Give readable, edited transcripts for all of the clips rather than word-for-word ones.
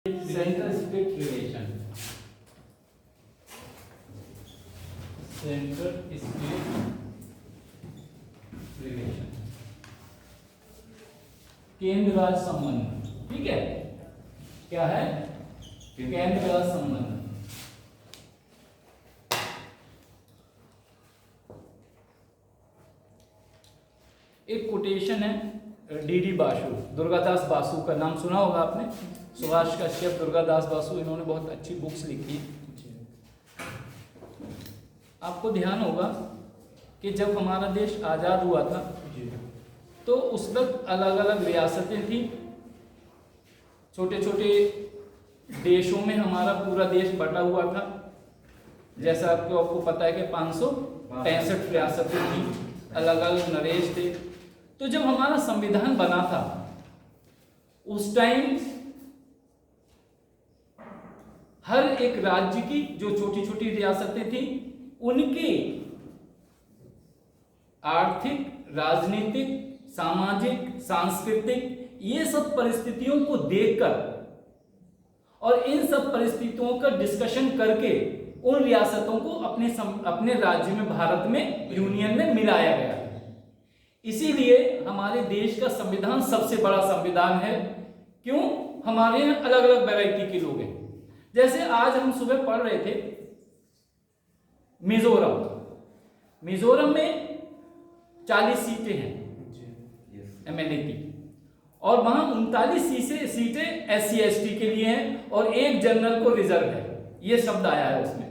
Centre state relation, centre state relation, केंद्र राज्य संबंध। ठीक है, क्या है? केंद्र राज्य संबंध। एक कोटेशन है डीडी बासु, दुर्गादास बासु का नाम सुना होगा आपने। सुभाष कश्यप, दुर्गादास बासु, इन्होंने बहुत अच्छी बुक्स लिखी। आपको ध्यान होगा कि जब हमारा देश आज़ाद हुआ था तो उस वक्त अलग अलग रियासतें थी। छोटे छोटे देशों में हमारा पूरा देश बटा हुआ था। जैसा आपको पता है कि 565 रियासतें थी, अलग अलग नरेश थे। तो जब हमारा संविधान बना था उस टाइम हर एक राज्य की जो छोटी छोटी रियासतें थी उनकी आर्थिक, राजनीतिक, सामाजिक, सांस्कृतिक ये सब परिस्थितियों को देखकर और इन सब परिस्थितियों का डिस्कशन करके उन रियासतों को अपने राज्य में, भारत में, यूनियन में मिलाया गया। इसीलिए हमारे देश का संविधान सबसे बड़ा संविधान है। क्यों? हमारे यहाँ अलग अलग वैरायटी के लोग हैं। जैसे आज हम सुबह पढ़ रहे थे मिजोरम में 40 सीटें हैं एमएलए की, और वहां 39 सीटें SC ST के लिए हैं और एक जनरल को रिजर्व है। ये शब्द आया है उसमें,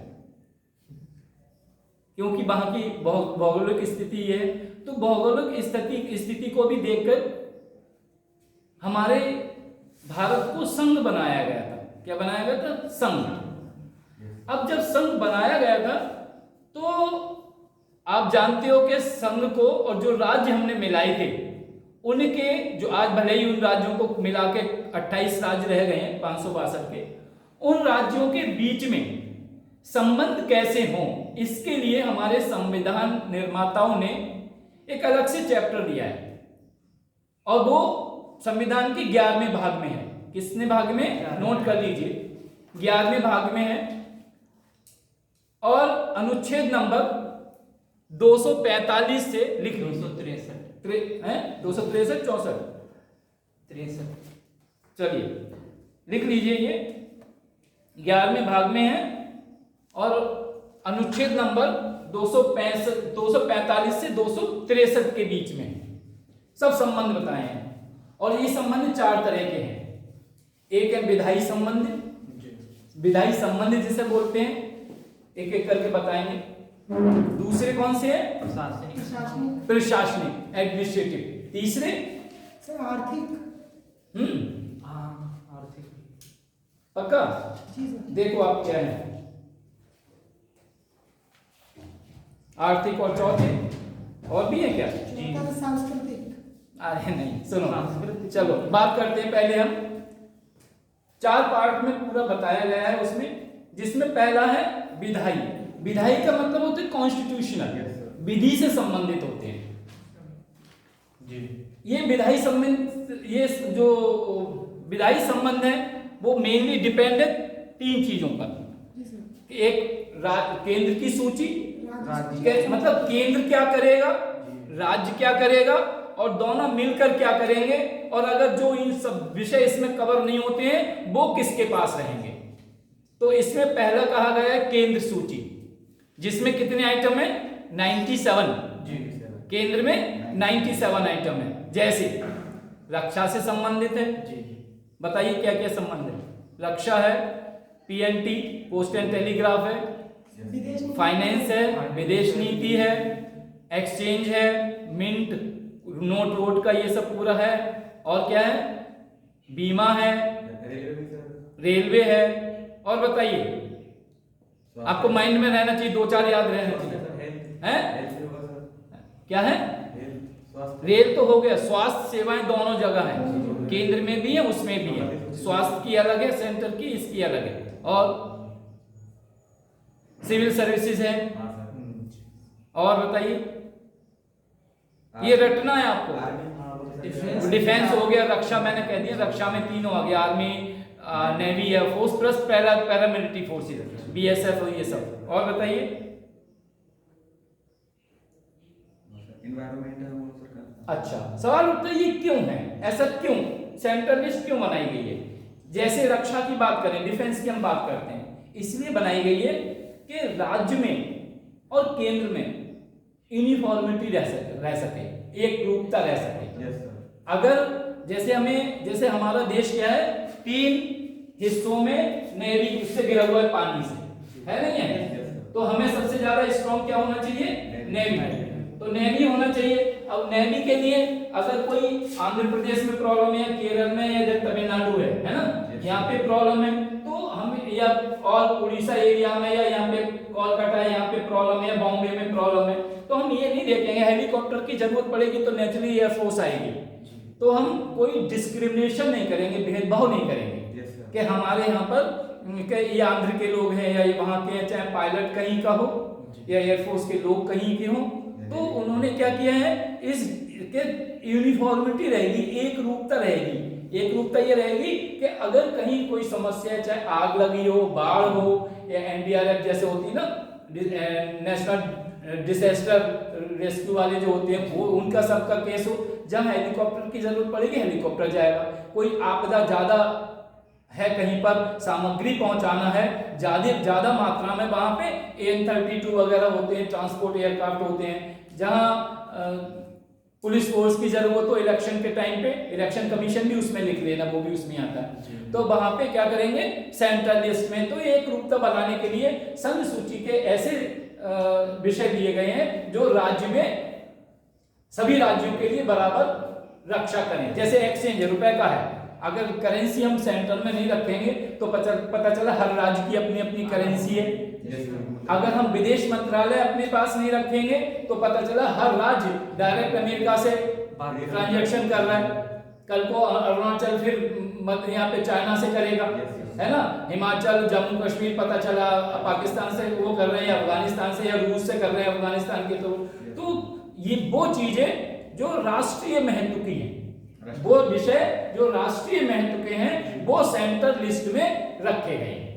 क्योंकि वहां की भौगोलिक स्थिति है। तो भौगोलिक स्थिति को भी देखकर हमारे भारत को संघ बनाया गया था। क्या बनाया गया था? संघ। अब जब संघ बनाया गया था तो आप जानते हो कि संघ को और जो राज्य हमने मिलाए थे उनके जो आज भले ही उन राज्यों को मिला के 28 राज्य रह गए हैं 562 के, उन राज्यों के बीच में संबंध कैसे हों इसके लिए हमारे संविधान निर्माताओं ने एक अलग से चैप्टर दिया है, और वो संविधान के 11वें भाग में है। किसने भाग में? नोट कर लीजिए, 11वें भाग में है। और अनुच्छेद नंबर 245 से लिख लीजिए। 263 64 चलिए लिख लीजिए। ये 11वें भाग में है और अनुच्छेद नंबर 245 से 263 के बीच में सब संबंध बताए हैं। और ये संबंध 4 तरह के हैं। एक है विधायी संबंध, विधायी संबंध जिसे बोलते हैं, एक एक करके बताएंगे। दूसरे कौन से हैं? प्रशासनिक, एडमिनिस्ट्रेटिव। तीसरे आर्थिक। आर्थिक पक्का? देखो आप क्या है आर्थिक। और चौथे और भी है क्या? सांस्कृतिक। अरे नहीं, सुनो, चलो बात करते हैं। पहले हम 4 पार्ट में पूरा बताया गया है उसमें, जिसमें पहला है विधायी। विधायी का मतलब होता है कॉन्स्टिट्यूशनल, विधि से संबंधित होते हैं जी। ये विधायी संबंध, ये जो विधायी संबंध है वो मेनली डिपेंड है 3 चीजों पर। एक केंद्र की सूची, मतलब केंद्र क्या करेगा, राज्य क्या करेगा, और दोनों मिलकर क्या करेंगे, और अगर जो इन सब विषय इसमें कवर नहीं होते हैं वो किसके पास रहेंगे। तो इसमें पहला कहा गया है केंद्र सूची, जिसमें कितने आइटम है? 97। केंद्र में 97 आइटम है। जैसे रक्षा से संबंधित है, बताइए क्या क्या संबंध है? रक्षा है, PNT पोस्ट एंड टेलीग्राफ है, फाइनेंस है, विदेश नीति है, एक्सचेंज है, मिंट, नोट रोड का ये सब पूरा है, और क्या है? बीमा है, रेलवे है, और बताइए आपको माइंड में रहना चाहिए, 2-4 याद रहना चाहिए। हैं? क्या है? रेल तो हो गया। स्वास्थ्य सेवाएं दोनों जगह हैं, केंद्र में भी है उसमें भी है। स्वास्थ्य की अलग है, सेंटर की, इसकी अलग है। और सिविल सर्विसेज है। और बताइए, ये रटना है आपको। डिफेंस हो गया, रक्षा मैंने कह दिया, रक्षा में 3 आ गया, army, navy air force plus paramilitary forces, BSF और ये सब। और बताइए। अच्छा, सवाल उठता है ये क्यों है, ऐसा क्यों सेंट्रल लिस्ट क्यों बनाई गई है? जैसे रक्षा की बात करें, डिफेंस की हम बात करते हैं, इसलिए बनाई गई है कि राज्य में और केंद्र में यूनिफॉर्मिटी रह सके, एक रूपता रह सके। अगर जैसे हमारा देश क्या है, 3 हिस्सों में नेवी से घिरा हुआ है, पानी से, है नहीं है? तो हमें सबसे ज्यादा स्ट्रॉन्ग क्या होना चाहिए? नेवी। तो नेवी होना चाहिए। अब नेवी के लिए अगर कोई आंध्र प्रदेश में प्रॉब्लम है, केरल में या तमिलनाडु है ना, यहाँ पे प्रॉब्लम है, तो हम या और उड़ीसा एरिया में या यहाँ पे कोलकाता है, यहाँ पे प्रॉब्लम है, बॉम्बे में प्रॉब्लम है, तो हम ये नहीं देखेंगे हेलीकॉप्टर की जरूरत पड़ेगी तो नेचुरली एयरफोर्स आएगी। तो हम कोई डिस्क्रिमिनेशन नहीं करेंगे, भेदभाव नहीं करेंगे कि हमारे यहाँ पर ये आंध्र के लोग हैं या ये वहाँ के, चाहे पायलट कहीं का हो या एयरफोर्स के लोग कहीं के हों। तो उन्होंने क्या किया है, इस के यूनिफॉर्मिटी रहेगी, एक रूपता रहेगी। एक रूपता ये रहेगी कि अगर कहीं कोई समस्या है, चाहे आग लगी हो, बाढ़ हो या एनडीआरएफ जैसे होती है ना, नेशनल डिजास्टर रेस्क्यू वाले जो होते हैं, वो उनका सबका केस हो, जहां हेलीकॉप्टर की जरूरत पड़ेगी हेलीकॉप्टर जाएगा। कोई आपदा ज्यादा है, कहीं पर सामग्री पहुंचाना है ज्यादा मात्रा में, वहां पे AN-32 वगैरह होते हैं, ट्रांसपोर्ट एयरक्राफ्ट होते हैं। जहां पुलिस फोर्स की जरूरत हो इलेक्शन के टाइम पे, इलेक्शन कमीशन भी उसमें लिख लेना, वो भी उसमें आता है। तो वहां पे क्या करेंगे, सेंट्रल लिस्ट में तो एक रूपता बनाने के लिए संघ सूची के ऐसे विषय दिए गए हैं जो राज्य में सभी राज्यों के लिए बराबर रक्षा करें। जैसे एक्सचेंज रुपए का है, अगर करेंसी हम सेंटर में नहीं रखेंगे तो पता चला हर राज्य की अपनी अपनी करेंसी है। अगर हम विदेश मंत्रालय अपने पास नहीं रखेंगे तो पता चला हर राज्य डायरेक्ट अमेरिका से ट्रांजैक्शन कर रहा है, कल को अरुणाचल फिर यहाँ पे चाइना से करेगा, है ना, हिमाचल जम्मू कश्मीर पता चला पाकिस्तान से वो कर रहे हैं, अफगानिस्तान से या रूस से कर रहे हैं अफगानिस्तान के। तो ये वो चीजें जो राष्ट्रीय महत्व की हैं, वो विषय जो राष्ट्रीय महत्व के हैं, वो सेंट्रल लिस्ट में रखे गए हैं।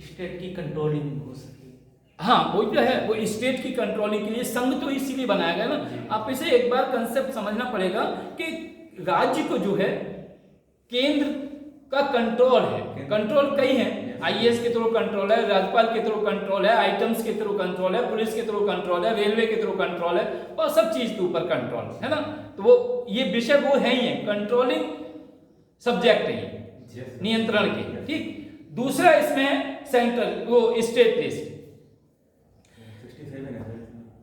स्टेट की कंट्रोलिंग हो सके। हाँ, वो जो है वो स्टेट की कंट्रोलिंग के लिए संघ तो इसीलिए बनाया गया ना। आप इसे एक बार कंसेप्ट समझना पड़ेगा कि राज्य को जो है केंद्र का कंट्रोल है, कंट्रोल कई है, आईएएस के थ्रू कंट्रोल है, राज्यपाल के थ्रू कंट्रोल है, आइटम्स के थ्रू कंट्रोल है, पुलिस के थ्रू कंट्रोल है, रेलवे के थ्रू कंट्रोल है, और सब चीज के ऊपर कंट्रोल है ना। तो वो ये विषय वो है ही है, कंट्रोलिंग सब्जेक्ट है नियंत्रण के। ठीक, दूसरा इसमें सेंट्रल वो स्टेट लिस्ट,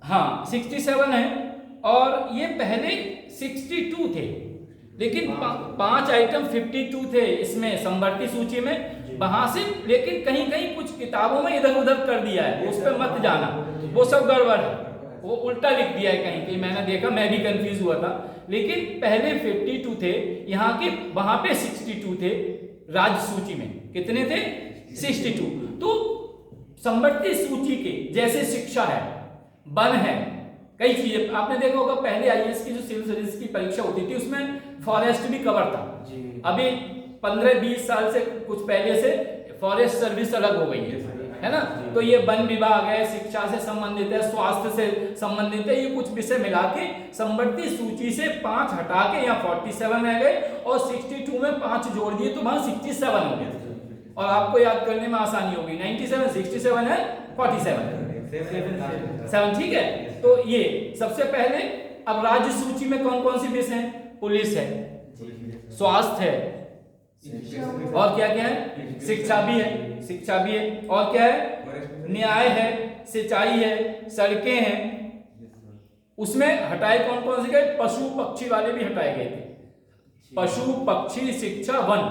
हाँ 67 है, और ये पहले 62 थे, लेकिन 5 आइटम 52 थे इसमें संवर्ती सूची में, वहां से लेकिन कहीं कहीं कुछ किताबों में इधर उधर कर दिया है, उस पर मत जाना, वो सब गड़बड़ है, वो उल्टा लिख दिया है कहीं कहीं, मैंने देखा, मैं भी कंफ्यूज हुआ था। लेकिन पहले 52 थे यहाँ के, वहां पे 62 थे राज्य सूची में। कितने थे? 62। तो संवर्ती सूची के जैसे शिक्षा है, वन है, कई चीजें आपने देखा होगा, पहले आईएएस की जो सिविल सर्विस की परीक्षा होती थी उसमें फॉरेस्ट भी कवर था। अभी 15-20 साल से कुछ पहले से फॉरेस्ट सर्विस अलग हो गई है ना। तो ये वन विभाग है, शिक्षा से संबंधित है, स्वास्थ्य से संबंधित है, ये कुछ विषय मिला के संवर्ती सूची से 5 हटा के यहाँ 47 रह गए, और 62 में 5 जोड़ दिए तो वहां 67 हो गए। और आपको याद करने में आसानी होगी, 97 67 है 47 7, ठीक है। तो ये सबसे पहले, अब राज्य सूची में कौन कौन सी विषय है? पुलिस है, स्वास्थ्य है, और क्या क्या है? शिक्षा भी है, शिक्षा भी है, और क्या है? न्याय है, सिंचाई है, सड़कें हैं। उसमें हटाए कौन कौन से गए? पशु पक्षी वाले भी हटाए गए थे, पशु पक्षी शिक्षा वन,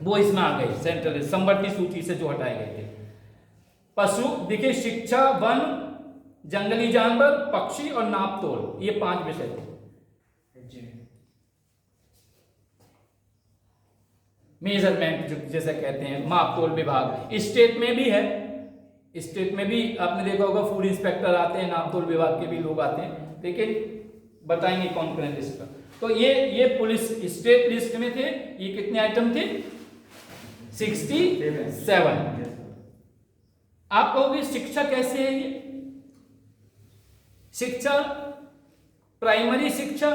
वो इसमें आ गए सेंट्रल संवर्ती सूची से जो हटाए गए थे। पशु देखिए, शिक्षा, वन, जंगली जानवर, पक्षी और नापतोल, ये 5 विषय थे। मेजरमेंट जैसे कहते हैं, मापतोल विभाग स्टेट में भी है, स्टेट में भी आपने देखा होगा फूड इंस्पेक्टर आते हैं, नापतोल विभाग के भी लोग आते हैं, लेकिन बताएंगे कौन कौन लिस्ट का। तो ये पुलिस स्टेट लिस्ट में थे, ये कितने आइटम थे? 67। आप कहोगे शिक्षा कैसे है? ये शिक्षा प्राइमरी शिक्षा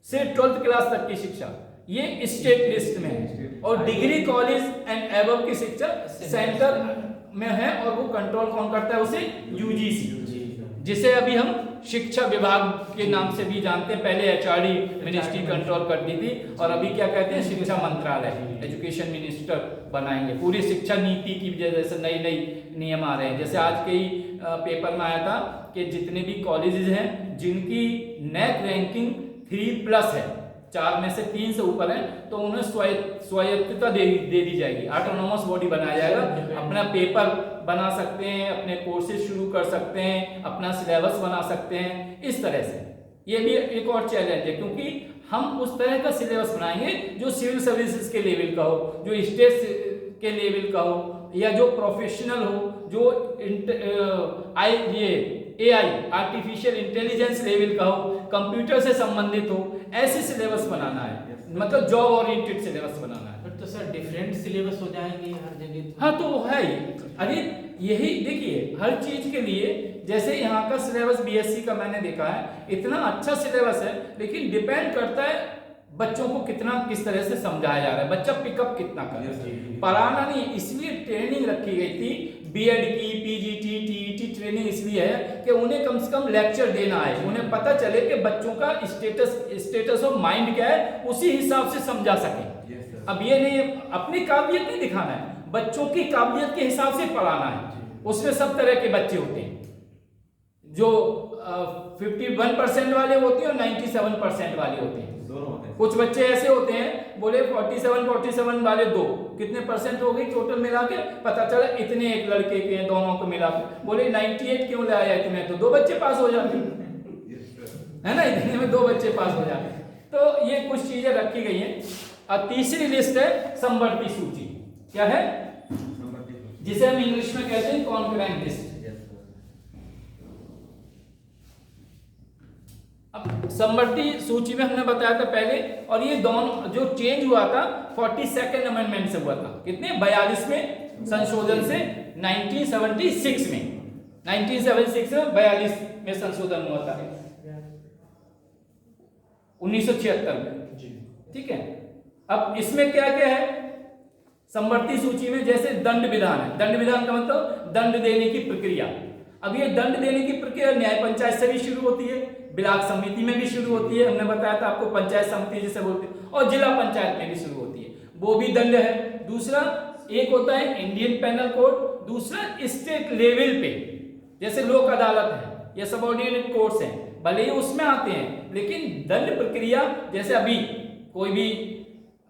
से 12th क्लास तक की शिक्षा ये स्टेट लिस्ट में है, और डिग्री कॉलेज एंड एबव की शिक्षा सेंटर में है, और वो कंट्रोल कौन करता है? उसे यूजीसी, जिसे अभी हम शिक्षा विभाग के नाम से भी जानते हैं। पहले एचआरडी मिनिस्ट्री कंट्रोल करती थी, और अभी क्या कहते हैं? शिक्षा मंत्रालय, एजुकेशन मिनिस्टर बनाएंगे। पूरी शिक्षा नीति की वजह से नई नई नियम आ रहे हैं। जैसे आज के ही पेपर में आया था कि जितने भी कॉलेजेस हैं जिनकी नेट रैंकिंग 3+ है, 4 में से 3 से ऊपर है, तो उन्हें स्वायत्तता दे दी जाएगी, ऑटोनोमस बॉडी बनाया जाएगा। अपना पेपर बना सकते हैं, अपने कोर्सेज शुरू कर सकते हैं, अपना सिलेबस बना सकते हैं। इस तरह से ये भी एक और चैलेंज है, क्योंकि हम उस तरह का सिलेबस बनाएंगे जो सिविल सर्विसेज के लेवल का हो, जो स्टेट के लेवल का हो, या जो प्रोफेशनल हो, जो AI आर्टिफिशियल इंटेलिजेंस लेवल का हो, कंप्यूटर से संबंधित हो, ऐसे सिलेबस बनाना है। मतलब जॉब ओरिएंटेड सिलेबस बनाना है। बट तो सर डिफरेंट सिलेबस हो जाएंगे हर जगह। हाँ तो है ही। अरे यही देखिए, हर चीज के लिए, जैसे यहाँ का सिलेबस बीएससी का मैंने देखा है, इतना अच्छा सिलेबस है, लेकिन डिपेंड करता है बच्चों को कितना किस तरह से समझाया जा रहा है, बच्चा पिकअप कितना कर रहा है। पढ़ाना नहीं, इसलिए ट्रेनिंग रखी गई थी बीएड की, पीजीटी, टीईटी ट्रेनिंग इसलिए है कि उन्हें कम से कम लेक्चर देना है, उन्हें पता चले कि बच्चों का स्टेटस ऑफ माइंड क्या है, उसी हिसाब से समझा सके। अब ये नहीं अपनी काबिलियत नहीं दिखाना है, बच्चों की काबिलियत के हिसाब से पढ़ाना है। उसमें सब तरह के बच्चे होते हैं, जो 51% वाले होते हैं और 97% वाले होते हैं। कुछ बच्चे ऐसे होते हैं, बोले 47 वाले 2, कितने परसेंट हो गई टोटल मिला के? पता चला इतने एक लड़के के हैं, दोनों को मिला के बोले 98 क्यों ले आया इतने? तो 2 बच्चे पास हो जाते है ना, इतने में 2 बच्चे पास हो जाते। तो ये कुछ चीजें रखी गई हैं। अब तीसरी लिस्ट है समवर्ती सूची। क्या है? जिसे हम इंग्लिश में कहते हैं कॉन्करेंट लिस्ट। अब समवर्ती सूची में हमने बताया था पहले, और ये दोनों जो चेंज हुआ था 42nd अमेंडमेंट से हुआ था। कितने? 42वें संशोधन से 1976 में 42 में संशोधन हुआ था 1976 में। ठीक है। अब इसमें क्या क्या है समवर्ती सूची में? जैसे दंड विधान है। दंड विधान का मतलब दंड देने की प्रक्रिया। अब ये दंड देने की प्रक्रिया न्याय पंचायत से भी शुरू होती है, ब्लॉक समिति में भी शुरू होती है, हमने बताया था आपको, पंचायत समिति जिसे बोलते हैं, और जिला पंचायत में भी शुरू होती है, वो भी दंड है। दूसरा एक होता है इंडियन पेनल कोड, दूसरा स्टेट लेवल पे जैसे लोक अदालत है या सबऑर्डिनेट कोर्ट्स हैं, भले ही उसमें आते हैं, लेकिन दंड प्रक्रिया जैसे अभी कोई भी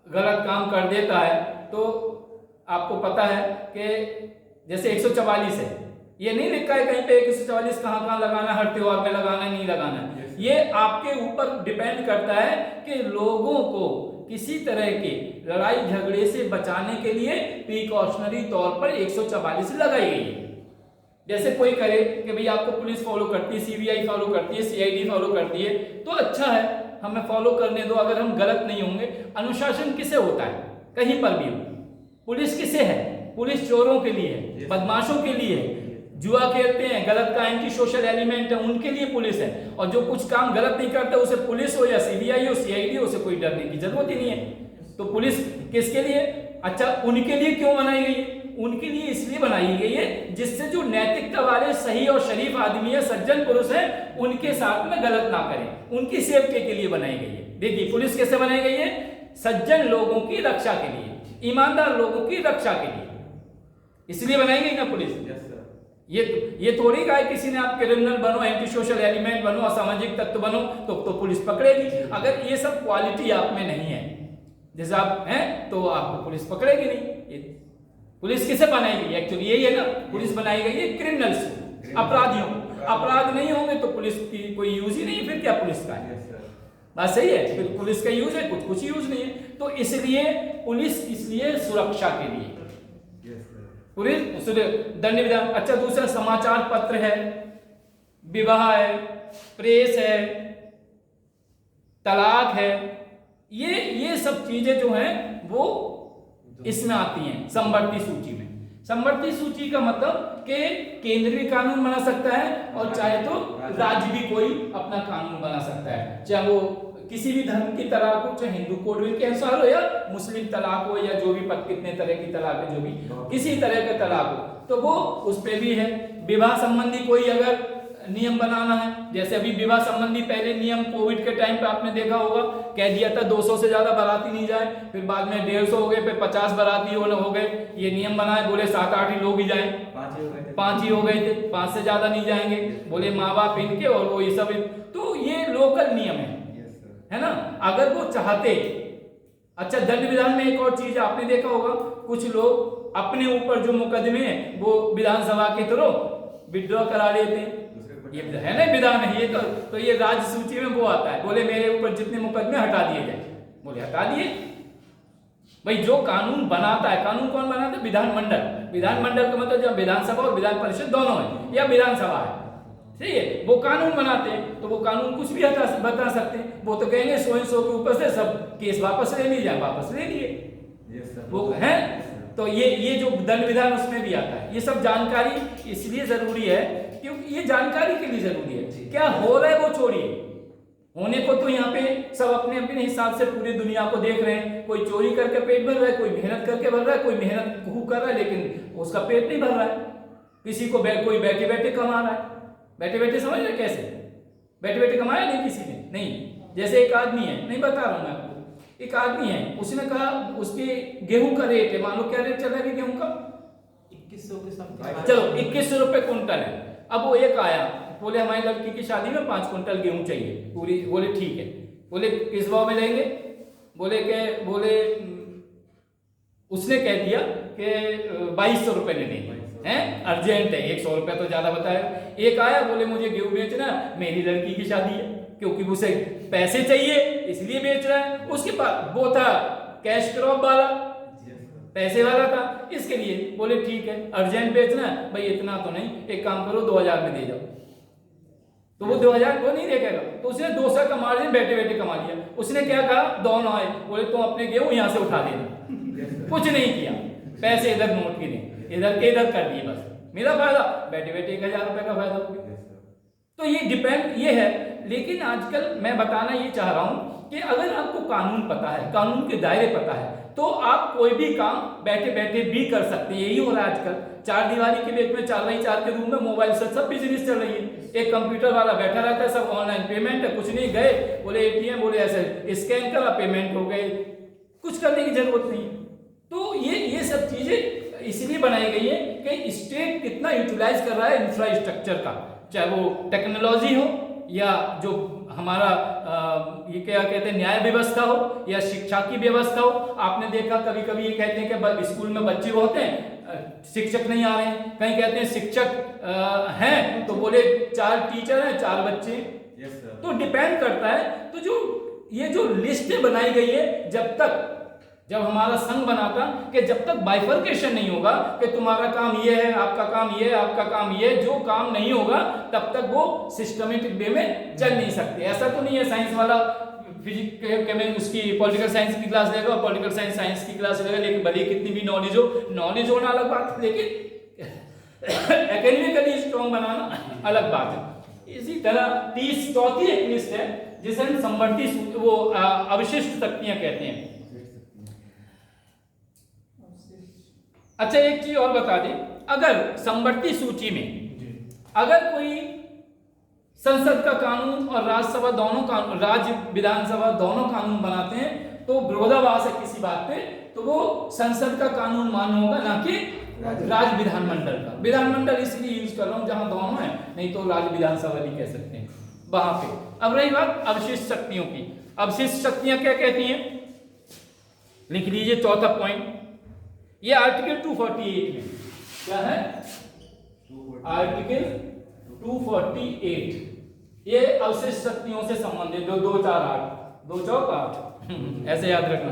गलत काम कर देता है तो आपको पता है कि जैसे 144 है, ये नहीं लिखा है कहीं पे 144 कहाँ लगाना, हर त्योहार में लगाना है, नहीं लगाना है। ये आपके ऊपर डिपेंड करता है कि लोगों को किसी तरह के लड़ाई झगड़े से बचाने के लिए प्रिकॉशनरी तौर पर 144 लगाई गई है। जैसे कोई करे कि भाई आपको पुलिस फॉलो करती है, सीबीआई फॉलो करती है, सीआईडी फॉलो करती है, तो अच्छा है, हमें फॉलो करने दो, अगर हम गलत नहीं होंगे। अनुशासन किसे होता है? कहीं पर भी हो। पुलिस किसे है? पुलिस चोरों के लिए है, बदमाशों के लिए है, जुआ खेलते हैं, गलत का एंटी सोशल एलिमेंट है, उनके लिए पुलिस है। और जो कुछ काम गलत नहीं करते उसे पुलिस हो या सीबीआई हो, सीआईडी हो, उसे कोई डरने की जरूरत ही नहीं है। तो पुलिस किसके लिए? अच्छा, उनके लिए क्यों बनाई गई है? उनके लिए इसलिए बनाई गई है जिससे जो नैतिकता वाले सही और शरीफ आदमी है, सज्जन पुरुष है, उनके साथ में गलत ना करें, उनकी सेफ्टी के लिए बनाई गई है। देखिए पुलिस कैसे बनाई गई है? सज्जन लोगों की रक्षा के लिए, ईमानदार लोगों की रक्षा के लिए इसलिए बनाई गई ना पुलिस। ये थोड़ी कहा है किसी ने आप क्रिमिनल बनो, एंटी सोशल एलिमेंट बनो, असामाजिक तत्व बनो तो पुलिस पकड़ेगी। अगर ये सब क्वालिटी आप में नहीं है, जैसे आप हैं, तो आपको पुलिस पकड़ेगी नहीं। पुलिस किसे बनाई गई? एक्चुअली यही है ना, पुलिस बनाई गई है क्रिमिनल्स, अपराधियों। अपराध नहीं होंगे तो पुलिस की कोई यूज ही नहीं, फिर क्या पुलिस का है? बात सही है, फिर पुलिस का यूज है, कुछ यूज नहीं है। तो इसलिए पुलिस इसलिए सुरक्षा के लिए पुलिस दंड विधान। अच्छा, दूसरा समाचार पत्र है, विवाह है, प्रेस है, तलाक है, ये सब चीजें जो हैं वो इसमें आती हैं समवर्ती सूची में। समवर्ती सूची का मतलब कि केंद्र भी कानून बना सकता है और चाहे तो राज्य भी कोई अपना कानून बना सकता है, चाहे वो किसी भी धर्म की तलाक हो, चाहे हिंदू कोड के अनुसार हो या मुस्लिम तलाक हो या जो भी कितने तरह की तलाक है, जो भी किसी तरह का तलाक हो, तो वो उस पे भी है। विवाह संबंधी कोई अगर नियम बनाना है, जैसे अभी विवाह संबंधी पहले नियम कोविड के टाइम पे आपने देखा होगा, कह दिया था 200 से ज्यादा बाराती नहीं जाए, फिर बाद में 150 हो गए, फिर 50 बाराती हो गए, ये नियम बनाए, बोले 7-8 ही लोग ही जाए, 5 ही हो गए थे, 5 से ज्यादा नहीं जाएंगे, बोले माँ बाप इनके और वो ये सब। तो ये लोकल नियम है ना। अगर वो चाहते, अच्छा दंड विधान में एक और चीज आपने देखा होगा, कुछ लोग अपने ऊपर जो मुकदमे हैं वो विधानसभा के थ्रू विड्रॉ करा लेते हैं, ये है ना विधान है ये, तो ये राज्य सूची में वो आता है, बोले मेरे ऊपर जितने मुकदमे हटा दिए जाए, बोले हटा दिए। भाई जो कानून बनाता है, कानून कौन बनाता है? विधानमंडल। विधानमंडल का मतलब जब विधानसभा और विधान परिषद दोनों है या विधानसभा है, ठीक है, वो कानून बनाते हैं, तो वो कानून कुछ भी बता सकते हैं। वो तो कहेंगे 100 के ऊपर से सब केस वापस ले लीजिए, वापस ले लिए, वो है। तो ये जो दंड विधान उसमें भी आता है। ये सब जानकारी इसलिए जरूरी है क्योंकि ये जानकारी के लिए जरूरी है। क्या हो रहा है वो छोड़िए, होने को तो यहाँ पे सब अपने अपने हिसाब से पूरी दुनिया को देख रहे हैं। कोई चोरी करके पेट भर रहा है, कोई मेहनत करके भर रहा है, कोई मेहनत खूब कर रहा है लेकिन उसका पेट नहीं भर रहा है। किसी को कोई बैठे बैठे कमा रहा है, बैठे बैठे समझ रहे कैसे, बैठे बैठे कमाया नहीं किसी ने, नहीं। जैसे एक आदमी है, नहीं बता रहा हूं मैं आपको, एक आदमी है, उसने कहा उसके गेहूं का रेट है, मान लो क्या रेट चल रहा है गेहूं का, 2100 के समथिंग, चलो 2100 रुपए कुंटल है। अब वो एक आया, बोले हमारी लड़की की शादी में 5 कुंटल गेहूं चाहिए पूरी। बोले ठीक है, बोले किस भाव में लेंगे, बोले उसने कह दिया कि 2200 रुपए ले लेंगे, हैं अर्जेंट है, 100 रुपए तो ज्यादा बताया। एक आया, बोले मुझे गेहूं बेचना, मेरी लड़की की शादी है, क्योंकि उसे पैसे चाहिए इसलिए बेच रहा है। उसके पास वो था कैश क्रॉप वाला, पैसे वाला था, इसके लिए बोले ठीक है अर्जेंट बेचना है भाई, इतना तो नहीं, एक काम करो 2000 में दे जाओ। तो वो 2000 को नहीं देखेगा, तो उसने 200 का मार्जिन बैठे बैठे कमा लिया। उसने क्या कहा, दोनों आए, बोले तुम अपने गेहूं यहां से उठा देना, कुछ नहीं किया, पैसे इधर नोट गिने, इधर के इधर कर दिए, बस मेरा फायदा, बैठे बैठे 1000 रुपए का फायदा हो गया। तो ये डिपेंड ये है। लेकिन आजकल मैं बताना ये चाह रहा हूं कि अगर आपको कानून पता है, कानून के दायरे पता है, तो आप कोई भी काम बैठे बैठे भी कर सकते हैं। यही हो रहा है आजकल, 4 दीवारी के बीच में 4x4 के रूम में मोबाइल से सब बिजनेस चल रही है। एक कंप्यूटर वाला बैठा रहता है, सब ऑनलाइन पेमेंट है, कुछ नहीं, गए बोले एटीएम, बोले ऐसे स्कैन करा, पेमेंट हो गई, कुछ करने की जरूरत नहीं। तो ये सब चीजें इसलिए बनाई गई है कि स्टेट कितना यूटिलाइज कर रहा है इंफ्रास्ट्रक्चर का, चाहे वो टेक्नोलॉजी हो या जो हमारा ये क्या कहते हैं न्याय व्यवस्था हो या शिक्षा की व्यवस्था हो। आपने देखा कभी कभी ये कहते हैं कि स्कूल में बच्चे होते हैं, शिक्षक नहीं आ रहे हैं, कहीं कहते हैं शिक्षक हैं तो बोले 4 टीचर हैं 4 बच्चे। तो डिपेंड करता है। तो जो ये जो लिस्टें बनाई गई है, जब हमारा संघ बना था कि जब तक बाइफर्केशन नहीं होगा कि तुम्हारा काम ये है, आपका काम ये है, आपका काम ये है, जो काम नहीं होगा तब तक वो सिस्टमेटिक वे में चल नहीं सकते। ऐसा तो नहीं है साइंस वाला फिजिक्स उसकी पॉलिटिकल साइंस की क्लास लेगा और पॉलिटिकल साइंस की क्लास लेगा, लेकिन भले कितनी भी नॉलेज होना अलग बात है, लेकिन एकेडमिकली स्ट्रॉन्ग बनाना अलग बात है। इसी तरह 34वीं एक लिस्ट है जिसे हम समवर्ती वो अवशिष्ट शक्तियां कहते हैं। अच्छा एक चीज और बता दें, अगर समवर्ती सूची में अगर कोई संसद का कानून और राज्यसभा दोनों कानून, राज्य विधानसभा दोनों कानून बनाते हैं तो विरोधाभास है किसी बात पे, तो वो संसद का कानून मान्य होगा, ना कि राज्य विधानमंडल का। विधानमंडल इसलिए यूज कर रहा हूं जहां दोनों है, नहीं तो राज्य विधानसभा भी कह सकते हैं वहां पे। अब रही बात अवशिष्ट शक्तियों की, अवशिष्ट शक्तियां क्या कहती हैं, लिख लीजिए चौथा पॉइंट। ये आर्टिकल 248 में क्या है, आर्टिकल 248 ये अवशिष्ट शक्तियों से संबंधित, जो 248 2 चौक 8 ऐसे याद रखना।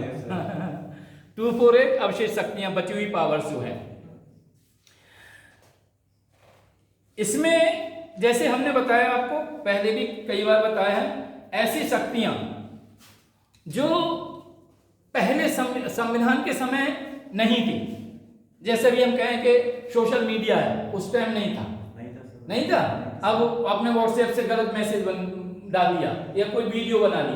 248 अवशिष्ट शक्तियां, बची हुई पावर्स जो है। इसमें जैसे हमने बताया आपको पहले भी कई बार बताया है, ऐसी शक्तियां जो पहले संविधान के समय नहीं थी। जैसे भी हम कहें कि सोशल मीडिया है, उस टाइम नहीं था, नहीं था। अब आपने व्हाट्सएप से गलत मैसेज डाल दिया, या कोई वीडियो बना ली,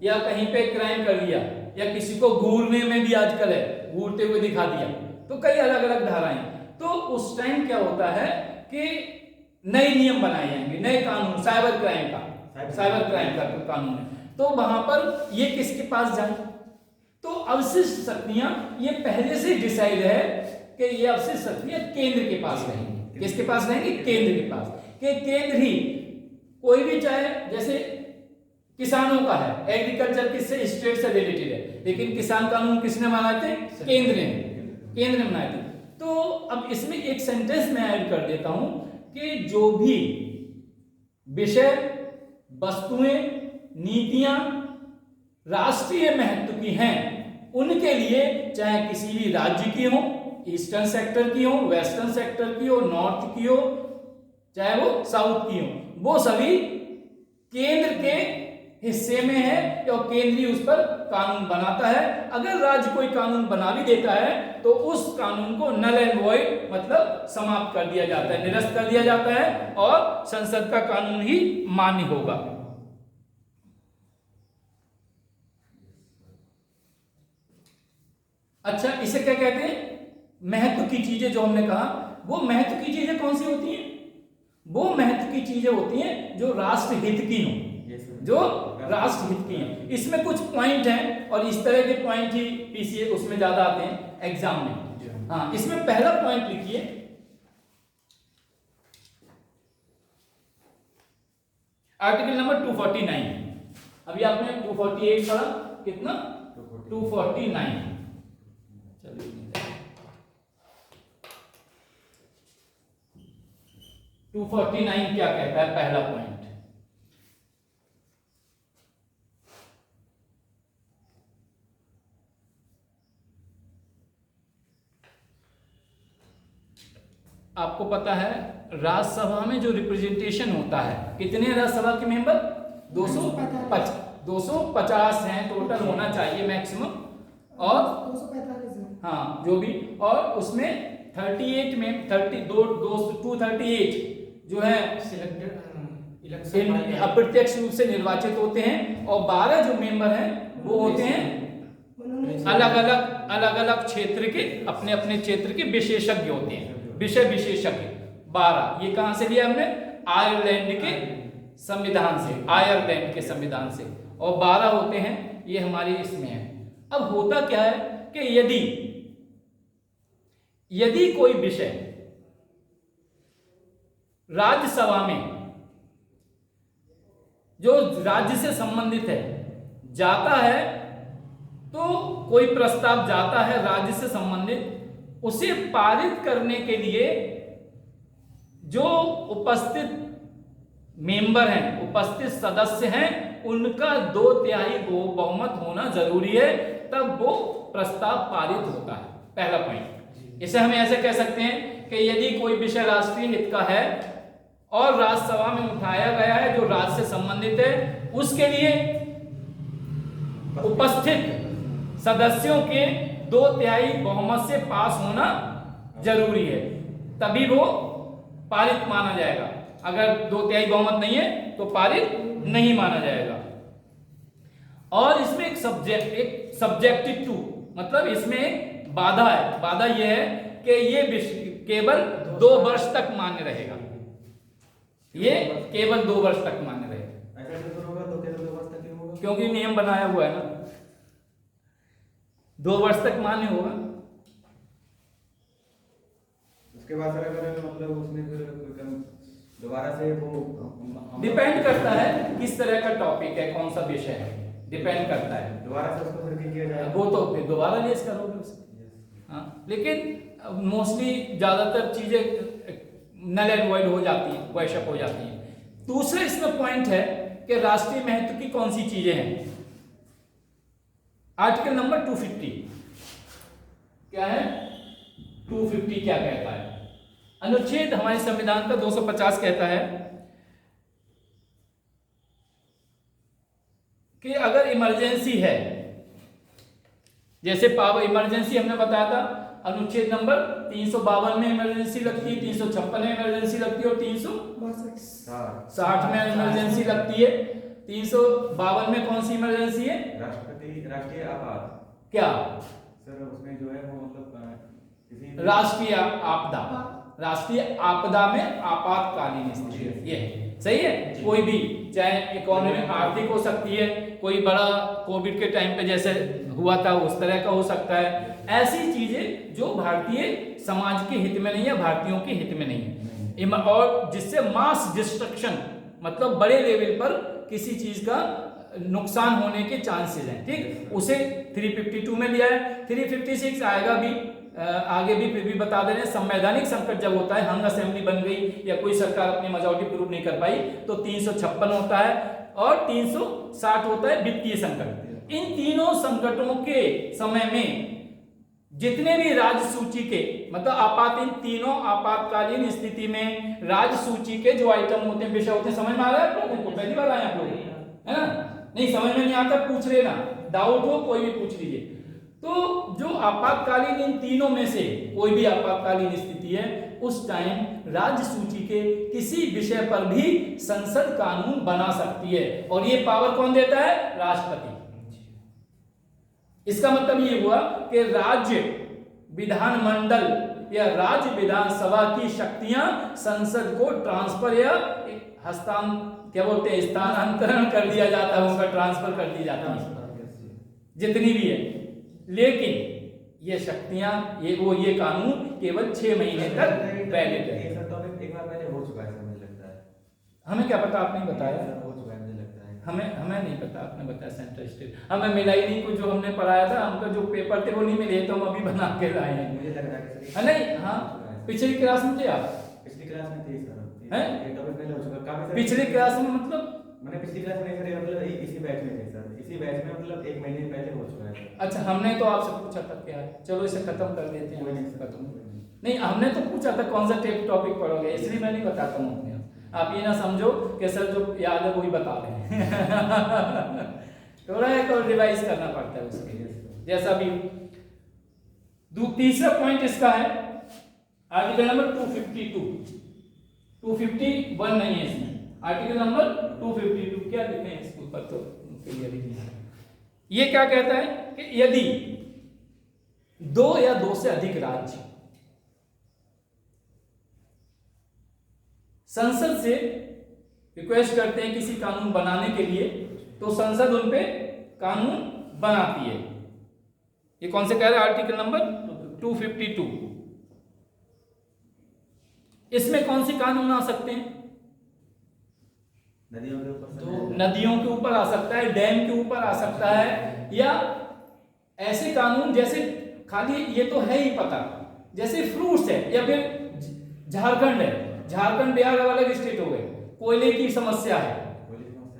या कहीं पे क्राइम कर दिया, या किसी को घूरने में भी आजकल है, घूरते हुए दिखा दिया, तो कई अलग अलग धाराएं। तो उस टाइम क्या होता है कि नए नियम बनाए जाएंगे, नए कानून, साइबर क्राइम का कानून है। तो वहां पर ये किसके पास जाए? तो अवशिष्ट शक्तियां, ये पहले से डिसाइड है कि ये अवशिष्ट शक्तियां केंद्र के पास रहेंगी। किसके पास रहेंगी? केंद्र के पास। कि केंद्र ही कोई भी, चाहे जैसे किसानों का है, एग्रीकल्चर किससे? स्टेट से रिलेटेड है, लेकिन किसान कानून किसने बनाए थे? केंद्र ने बनाए थे। तो अब इसमें एक सेंटेंस मैं ऐड कर देता हूं कि जो भी विषय, वस्तुएं, नीतियां राष्ट्रीय महत्व की हैं, उनके लिए, चाहे किसी भी राज्य की हो, ईस्टर्न सेक्टर की हो, वेस्टर्न सेक्टर की हो, नॉर्थ की हो, चाहे वो साउथ की हो, वो सभी केंद्र के हिस्से में है और केंद्र ही उस पर कानून बनाता है। अगर राज्य कोई कानून बना भी देता है तो उस कानून को नल एंड वॉइड, मतलब समाप्त कर दिया जाता है, निरस्त कर दिया जाता है, और संसद का कानून ही मान्य होगा। अच्छा, इसे क्या कहते हैं? महत्व की चीजें। जो हमने कहा, वो महत्व की चीजें कौन सी होती हैं? वो महत्व की चीजें होती हैं जो राष्ट्र हित की हो, जो राष्ट्र हित की हैं। इसमें कुछ पॉइंट हैं, और इस तरह के पॉइंट ही पीसीए उसमें ज्यादा आते हैं एग्जाम में। हाँ, इसमें पहला पॉइंट लिखिए, आर्टिकल नंबर 249। अभी आपने 248 पढ़ा, कितना? 249। चलिए, 249 क्या कहता है? पहला पॉइंट, आपको पता है राज्यसभा में जो रिप्रेजेंटेशन होता है, कितने राज्यसभा के मेंबर? 250 हैं टोटल, होना चाहिए मैक्सिमम। और 245 हाँ, जो भी, और उसमें 38 में 238 जो है सिलेक्टेड अप्रत्यक्ष रूप से निर्वाचित होते हैं, और 12 जो मेंबर हैं वो होते हैं अलग अलग क्षेत्र के, अपने अपने क्षेत्र के विशेषज्ञ होते हैं, विषय विशेषज्ञ। 12 ये कहां से लिया हमने? आयरलैंड के संविधान से, और 12 होते हैं, ये हमारे इसमें है। अब होता क्या है कि यदि कोई विषय राज्यसभा में, जो राज्य से संबंधित है, जाता है, तो कोई प्रस्ताव जाता है राज्य से संबंधित, उसे पारित करने के लिए जो उपस्थित मेंबर हैं, उपस्थित सदस्य हैं, उनका 2/3 बहुमत होना जरूरी है, तब वो प्रस्ताव पारित होता है। पहला पॉइंट। इसे हम ऐसे कह सकते हैं कि यदि कोई विषय राष्ट्रीय हित का है और राज्यसभा में उठाया गया है, जो राज्य से संबंधित है, उसके लिए उपस्थित सदस्यों के 2/3 बहुमत से पास होना जरूरी है, तभी वो पारित माना जाएगा। अगर 2/3 बहुमत नहीं है तो पारित नहीं माना जाएगा। और इसमें एक सब्जेक्टिव टू, मतलब इसमें एक बाधा है। बाधा यह है कि ये केवल 2 वर्ष तक मान्य रहेगा, ये केवल 2 वर्ष तक मान्य रहेगा। ऐसा तो होगा तो केवल 2 वर्ष तक ही होगा, क्योंकि नियम बनाया हुआ है ना, 2 वर्ष तक मान्य होगा। उसके बाद सर अगर मतलब उसमें फिर दोबारा से वो डिपेंड करता है किस तरह का टॉपिक है, कौन सा विषय है, डिपेंड करता है। दोबारा से उसको फिर किया जाएगा, वो तो फिर दोबारा रेस करोगे उसको। हाँ, लेकिन मोस्टली ज्यादातर चीजें नल एंड वॉइड हो जाती है, वैशअप हो जाती है। दूसरा इसमें पॉइंट है कि राष्ट्रीय महत्व की कौन सी चीजें हैं। आर्टिकल नंबर 250 क्या है? 250 क्या कहता है? अनुच्छेद हमारे संविधान का 250 कहता है कि अगर इमरजेंसी है जैसे पावर इमरजेंसी हमने बताया था, अनुच्छेद नंबर 352 में इमरजेंसी लगती है, 356 में इमरजेंसी लगती है और 360 में इमरजेंसी लगती है। 352 में कौन सी इमरजेंसी है? राष्ट्रीय आपात। क्या सर उसमें जो है वो मतलब किसी राष्ट्रीय आपदा, राष्ट्रीय आपदा में आपातकालीन स्थिति, ये है। सही है। कोई भी, चाहे इकोनॉमी आर्थिक हो सकती है, कोई बड़ा कोविड के टाइम पे जैसे हुआ था उस तरह का हो सकता है। ऐसी चीजें जो भारतीय समाज के हित में नहीं है, भारतीयों के हित में नहीं है, और जिससे मास डिस्ट्रक्शन मतलब बड़े लेवल पर किसी चीज का नुकसान होने के चांसेस हैं, ठीक, उसे 352 में लिया है। 356 आएगा भी आगे भी, फिर भी बता दे रहे हैं। संवैधानिक संकट जब होता है, हंग असेंबली बन गई या कोई सरकार अपनी मेजॉरिटी प्रूव नहीं कर पाई, तो 356 होता है और 360 होता है वित्तीय संकट। इन तीनों संकटों के समय में जितने भी राज्य सूची के मतलब इन तीनों आपातकालीन स्थिति में राज्य सूची के जो आइटम होते हैं, विषय होते हैं, समझ में आ रहा है आप लोगों को? पहली बार आए आप लोग, है ना? नहीं समझ में नहीं आता पूछ लेना, डाउट हो कोई भी पूछ लीजिए। तो जो आपातकालीन इन तीनों में से कोई भी आपातकालीन स्थिति है, उस टाइम राज्य सूची के किसी विषय पर भी संसद कानून बना सकती है, और ये पावर कौन देता है? राष्ट्रपति। इसका मतलब ये हुआ कि राज्य विधानमंडल या राज्य विधानसभा की शक्तियां संसद को ट्रांसफर या क्या बोलते हैं, स्थानांतरण कर दिया जाता है, उनका ट्रांसफर कर दी जाती है जितनी भी है। लेकिन ये शक्तियां, ये कानून केवल 6 महीने तक वैलिड है। एक बार पहले हो चुका है सर, मुझे लगता है। हमें क्या पता, आपने बताया? हो चुका है मुझे लगता है। हमें नहीं पता, आपने बताया सेंट्रल स्टेट। हमें मिला ही नहीं, कुछ जो हमने पढ़ाया था, हमका जो पेपर थे वो नहीं मिले, तो हम अभी बना के लाए हैं। मुझे लग रहा है नहीं, हाँ पिछली क्लास में थे आप? पिछली क्लास में थे सर, हैं? ये टॉपिक पहले हो चुका काफी। पिछली क्लास में मतलब मैंने पिछली क्लास में सर मतलब इसी बैच में थे सर, इसी बैच में मतलब 1 महीने पहले हो चुका है। अच्छा, हमने तो आपसे पूछा था क्या है, चलो इसे खत्म कर देते हैं। नहीं, हमने तो पूछा था कौन सा टॉपिक पढ़ोगे, इसलिए मैं नहीं बताता हूँ अपने आप ये ना समझो कि सर जो याद है वही बता रहे हैं। थोड़ा एक और रिवाइज करना पड़ता है उसके लिए। जैसा भी तीसरा पॉइंट इसका है आर्टिकल नंबर 251 नहीं है इसमें, आर्टिकल नंबर 252 क्या लिखे हैं इसके ऊपर, तो क्लियर ही नहीं है। ये क्या कहता है कि यदि 2 या 2 से अधिक राज्य संसद से रिक्वेस्ट करते हैं किसी कानून बनाने के लिए, तो संसद उन पे कानून बनाती है। ये कौन से कह रहा है? Article number 252। इसमें कौन से कानून आ सकते हैं? नदियों के ऊपर, नदियों के ऊपर आ सकता है, डैम के ऊपर आ सकता है, या ऐसे कानून जैसे, खाली ये तो है ही पता, जैसे फ्रूट्स है, या फिर झारखंड है, झारखंड बिहार अलग स्टेट हो गए, कोयले की समस्या है,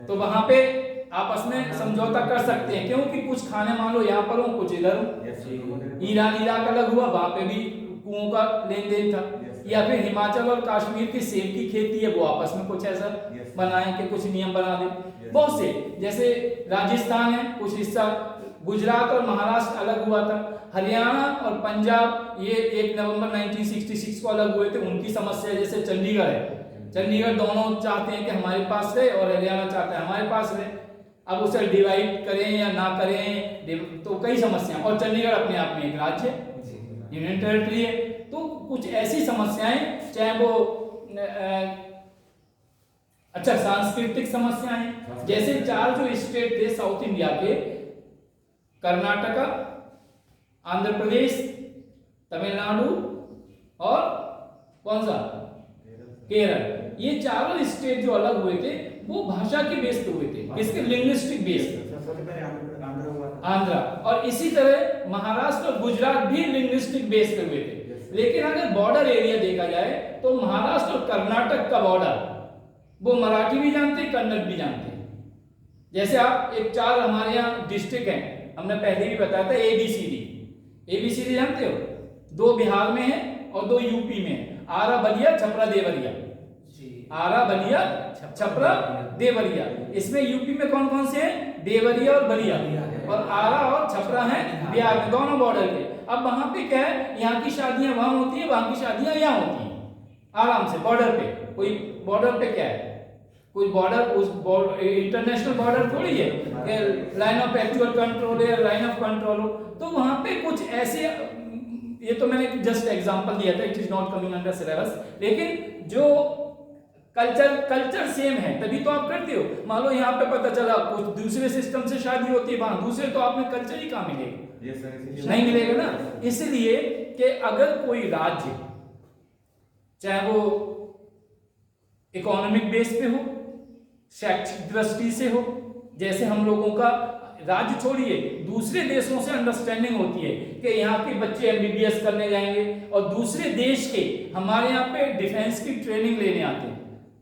तो वहां पे आपस में समझौता कर सकते हैं, क्योंकि कुछ खाने मान लो यहाँ पर हो, कुछ इधर हो। ईरान इराक अलग हुआ, वहां पे भी कुओं का लेन देन था। या फिर हिमाचल और कश्मीर की सेब की खेती है, वो आपस में कुछ ऐसा बनाए कि कुछ नियम बना दे। बहुत से, जैसे राजस्थान है कुछ हिस्सा, गुजरात और महाराष्ट्र अलग हुआ था, हरियाणा और पंजाब ये 1 नवंबर 1966 को अलग हुए थे, उनकी समस्या। जैसे चंडीगढ़ है, चंडीगढ़ दोनों चाहते हैं कि हमारे पास रहे और हरियाणा चाहता है हमारे पास रहे। अब उसे डिवाइड करें या ना करें, तो कई समस्याएं, और चंडीगढ़ अपने आप में एक राज्य है, यूनियन टेरिटरी है। तो कुछ ऐसी समस्याएं, चाहे वो अच्छा सांस्कृतिक समस्याएं, जैसे 4 जो स्टेट थे साउथ इंडिया के, कर्नाटका, आंध्र प्रदेश, तमिलनाडु और कौन सा, केरल, ये चारों स्टेट जो अलग हुए थे वो भाषा के बेस पे हुए थे, किसके? लिंग्विस्टिक बेस पे, आंध्र। और इसी तरह महाराष्ट्र और गुजरात भी लिंग्विस्टिक बेस पे हुए थे। लेकिन अगर बॉर्डर एरिया देखा जाए तो महाराष्ट्र और कर्नाटक का बॉर्डर, वो मराठी भी जानते हैं, कन्नड़ भी जानते हैं। जैसे आप 4 हमारे यहाँ डिस्ट्रिक्ट हैं, हमने पहले भी बताया था, ABCD जानते हो? 2 बिहार में है और 2 यूपी में है, आरा बलिया छपरा देवरिया, आरा बलिया छपरा देवरिया। इसमें यूपी में कौन कौन से हैं? देवरिया और बलिया। और आरा और छपरा है बिहार में, दोनों बॉर्डर पे। अब वहां पे क्या है, यहाँ की शादियां वहां होती है, वहां की शादियां यहाँ होती है आराम से बॉर्डर पे। कोई बॉर्डर पे क्या है, कोई बॉर्डर उस इंटरनेशनल बॉर्डर थोड़ी है कि लाइन ऑफ एक्चुअल कंट्रोल है, लाइन ऑफ कंट्रोल हो। तो वहां पे कुछ ऐसे, ये तो मैंने जस्ट एग्जांपल दिया था, it is not coming under syllabus, लेकिन जो कल्चर सेम है तभी तो आप करते हो। मान लो यहाँ पे पता चला कुछ दूसरे सिस्टम से शादी होती है वहां दूसरे, तो आप में कल्चर ही कहाँ मिलेगा, नहीं मिलेगा ना। इसलिए कि अगर कोई राज्य चाहे वो इकोनॉमिक बेस पे हो, शैक्षिक दृष्टि से हो, जैसे हम लोगों का राज्य छोड़िए दूसरे देशों से अंडरस्टैंडिंग होती है कि यहाँ के बच्चे एमबीबीएस करने जाएंगे और दूसरे देश के हमारे यहाँ पे डिफेंस की ट्रेनिंग लेने आते हैं,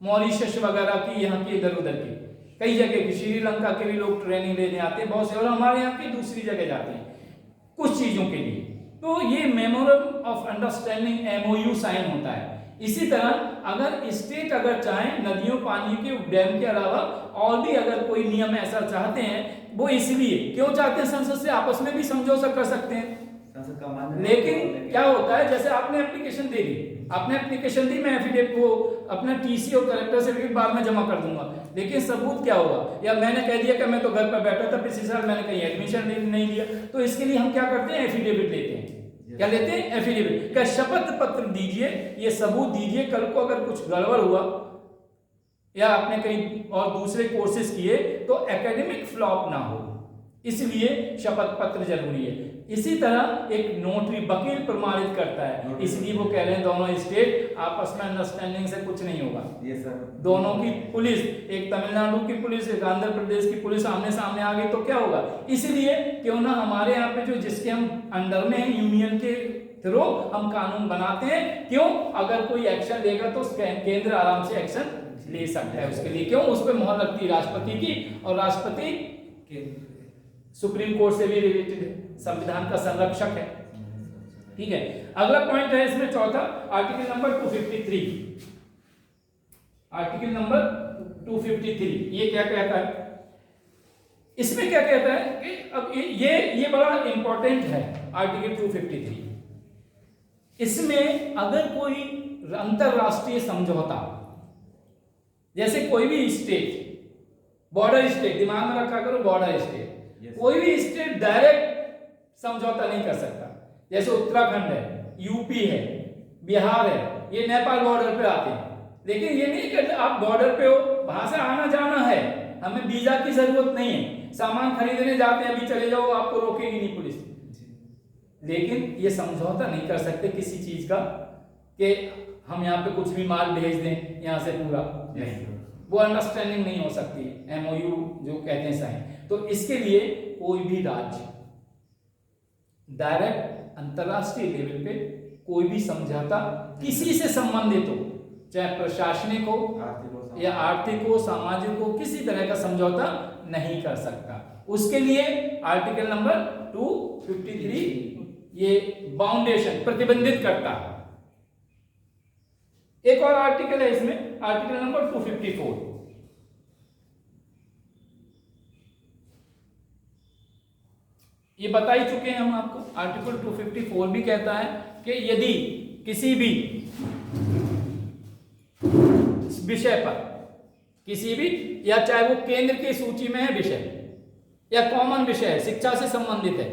मॉरिशस वगैरह की, यहाँ की इधर उधर की, कई जगह की, श्रीलंका के भी लोग ट्रेनिंग लेने आते हैं बहुत से, और हमारे यहाँ के दूसरी जगह जाते हैं कुछ चीजों के लिए। तो ये memorandum of understanding MOU sign होता है। इसी तरह अगर स्टेट अगर चाहे नदियों पानी के डैम के अलावा और भी अगर कोई नियम ऐसा चाहते हैं, वो इसलिए क्यों चाहते हैं, संसद से आपस में भी समझौता कर सकते हैं। लेकिन क्या होता है, जैसे आपने एप्लीकेशन दे दी, आपने एप्लीकेशन दी, मैं एफिडेविट को अपना TC और कलेक्टर सर्टिफिकेट बाद में जमा कर दूंगा, लेकिन सबूत क्या होगा, या मैंने कह दिया कि मैं तो घर पर बैठा था पिछले साल, मैंने कहीं एडमिशन नहीं लिया, तो इसके लिए हम क्या करते हैं, एफिडेविट लेते हैं। क्या लेते हैं, एफिडेविट का शपथ पत्र दीजिए, ये सबूत दीजिए, कल को अगर कुछ गड़बड़ हुआ या आपने कहीं और दूसरे कोर्सेज किए तो एकेडमिक फ्लॉप ना हो, इसलिए शपथ पत्र जरूरी है। इसी तरह एक नोटरी वकील प्रमाणित करता है, इसलिए वो कह रहे हैं दोनों स्टेट आपस में अंडरस्टैंडिंग से कुछ नहीं होगा। ये सर दोनों की पुलिस, एक तमिलनाडु की पुलिस, एक आंध्र प्रदेश की पुलिस आमने सामने आ गई तो क्या होगा, इसलिए क्यों ना हमारे यहाँ पे जो जिसके हम अंडर में हैं, यूनियन के थ्रू हम कानून बनाते हैं, क्यों, अगर कोई एक्शन लेगा तो केंद्र आराम से एक्शन ले सकता है उसके लिए, क्यों, उस पर मोहर लगती है राष्ट्रपति की, और राष्ट्रपति सुप्रीम कोर्ट से भी रिलेटेड है, संविधान का संरक्षक है। ठीक है, अगला पॉइंट है इसमें चौथा, आर्टिकल नंबर 253। आर्टिकल नंबर 253 ये क्या कहता है, इसमें क्या कहता है कि अब ये बड़ा इंपॉर्टेंट है आर्टिकल 253। इसमें अगर कोई अंतरराष्ट्रीय समझौता, जैसे कोई भी स्टेट, बॉर्डर स्टेट, दिमाग में रखा करो बॉर्डर स्टेट, कोई भी स्टेट डायरेक्ट समझौता नहीं कर सकता। जैसे उत्तराखंड है, यूपी है, बिहार है, ये नेपाल बॉर्डर पे आते हैं, लेकिन ये नहीं कि आप बॉर्डर पे हो, वहां से आना जाना है, हमें वीजा की जरूरत नहीं है, सामान खरीदने जाते हैं अभी चले जाओ, आपको रोकेगी नहीं पुलिस, लेकिन ये समझौता नहीं कर सकते किसी चीज का कि हम यहाँ पे कुछ भी माल भेज दें यहाँ से पूरा, नहीं, वो अंडरस्टैंडिंग नहीं हो सकती, MOU जो कहते हैं साइन। तो इसके लिए कोई भी राज्य डायरेक्ट अंतरराष्ट्रीय लेवल पे कोई भी समझौता किसी से संबंधित हो, चाहे प्रशासनिक हो या आर्थिक हो, सामाजिक हो, किसी तरह का समझौता नहीं कर सकता। उसके लिए आर्टिकल नंबर 253 ये बाउंडेशन प्रतिबंधित करता है। एक और आर्टिकल है इसमें, आर्टिकल नंबर 254। ये बता ही चुके हैं हम आपको। आर्टिकल 254 भी कहता है कि यदि किसी भी विषय पर, किसी भी, या चाहे वो केंद्र की सूची में है विषय, या कॉमन विषय है, शिक्षा से संबंधित है,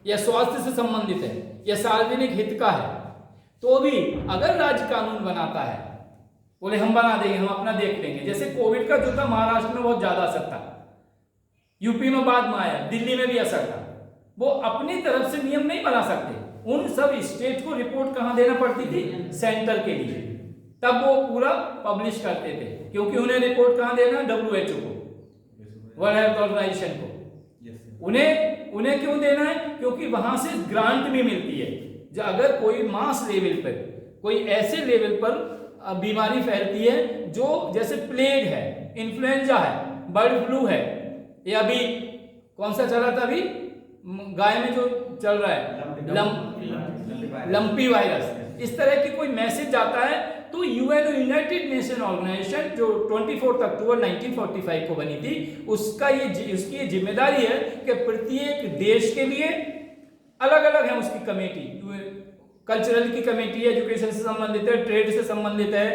या स्वास्थ्य से संबंधित है, या सार्वजनिक हित का है, तो भी अगर राज्य कानून बनाता है, बोले हम बना देंगे, हम अपना देख लेंगे, जैसे कोविड का जो था महाराष्ट्र में बहुत ज्यादा असर था, यूपी में बाद में आया, दिल्ली में भी असर था, वो अपनी तरफ से नियम नहीं बना सकते, उन सब स्टेट को रिपोर्ट कहां देना पड़ती थी, सेंटर के लिए, तब वो पूरा पब्लिश करते थे, क्योंकि उन्हें रिपोर्ट कहां देना, WHO को, वर्ल्ड हेल्थ ऑर्गेनाइजेशन को, उन्हें क्यों देना है, क्योंकि वहां से ग्रांट भी मिलती है। जो अगर कोई मास लेवल पर, कोई ऐसे लेवल पर बीमारी फैलती है जो जैसे प्लेग है, इन्फ्लुएंजा है, बर्ड फ्लू है, या अभी कौन सा चला था अभी गाय में जो चल रहा है, लंपी वायरस, इस तरह की कोई मैसेज जाता है तो यूएनओ यूनाइटेड नेशन ऑर्गेनाइजेशन जो 24 अक्टूबर 1945 को बनी थी, उसकी ये जिम्मेदारी है कि प्रत्येक देश के लिए अलग अलग है उसकी कमेटी। कल्चरल की कमेटी है, एजुकेशन से संबंधित है, ट्रेड से संबंधित है,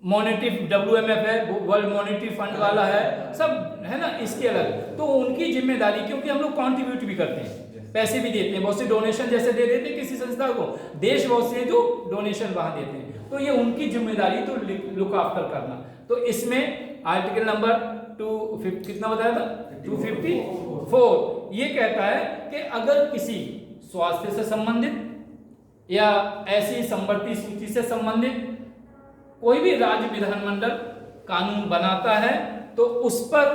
मॉनेटरी WMF है, वर्ल्ड मॉनेटरी फंड वाला है, सब है ना इसके अलग। तो उनकी जिम्मेदारी, क्योंकि हम लोग कंट्रीब्यूट भी करते हैं, पैसे भी देते हैं, बहुत से डोनेशन जैसे दे देते हैं किसी संस्था को, देश बहुत से जो डोनेशन वहां देते हैं, तो ये उनकी जिम्मेदारी तो लुक आफ्टर करना। तो इसमें आर्टिकल नंबर 250 कितना बताया था 254 ये कहता है कि अगर किसी स्वास्थ्य से संबंधित या ऐसी संवर्ती सूची से संबंधित कोई भी राज्य विधानमंडल कानून बनाता है तो उस पर,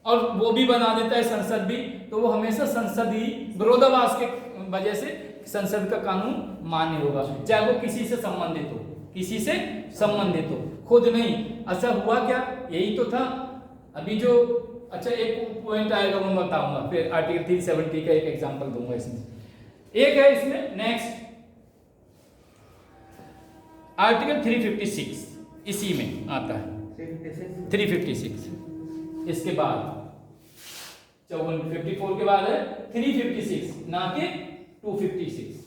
और वो भी बना देता है संसद भी, तो वो हमेशा संसदीय विरोधाभास के वजह से संसद का कानून मान्य होगा, चाहे वो किसी से संबंधित हो, किसी से संबंधित हो, खुद नहीं। अच्छा हुआ क्या, यही तो था अभी जो, अच्छा एक पॉइंट आएगा वो मैं बताऊंगा, फिर आर्टिकल 370 का एक एग्जांपल दूंगा इसमें। एक है इसमें नेक्स्ट आर्टिकल 356 इसी में आता है 356, इसके बाद 54 के बाद है 356 ना कि 256।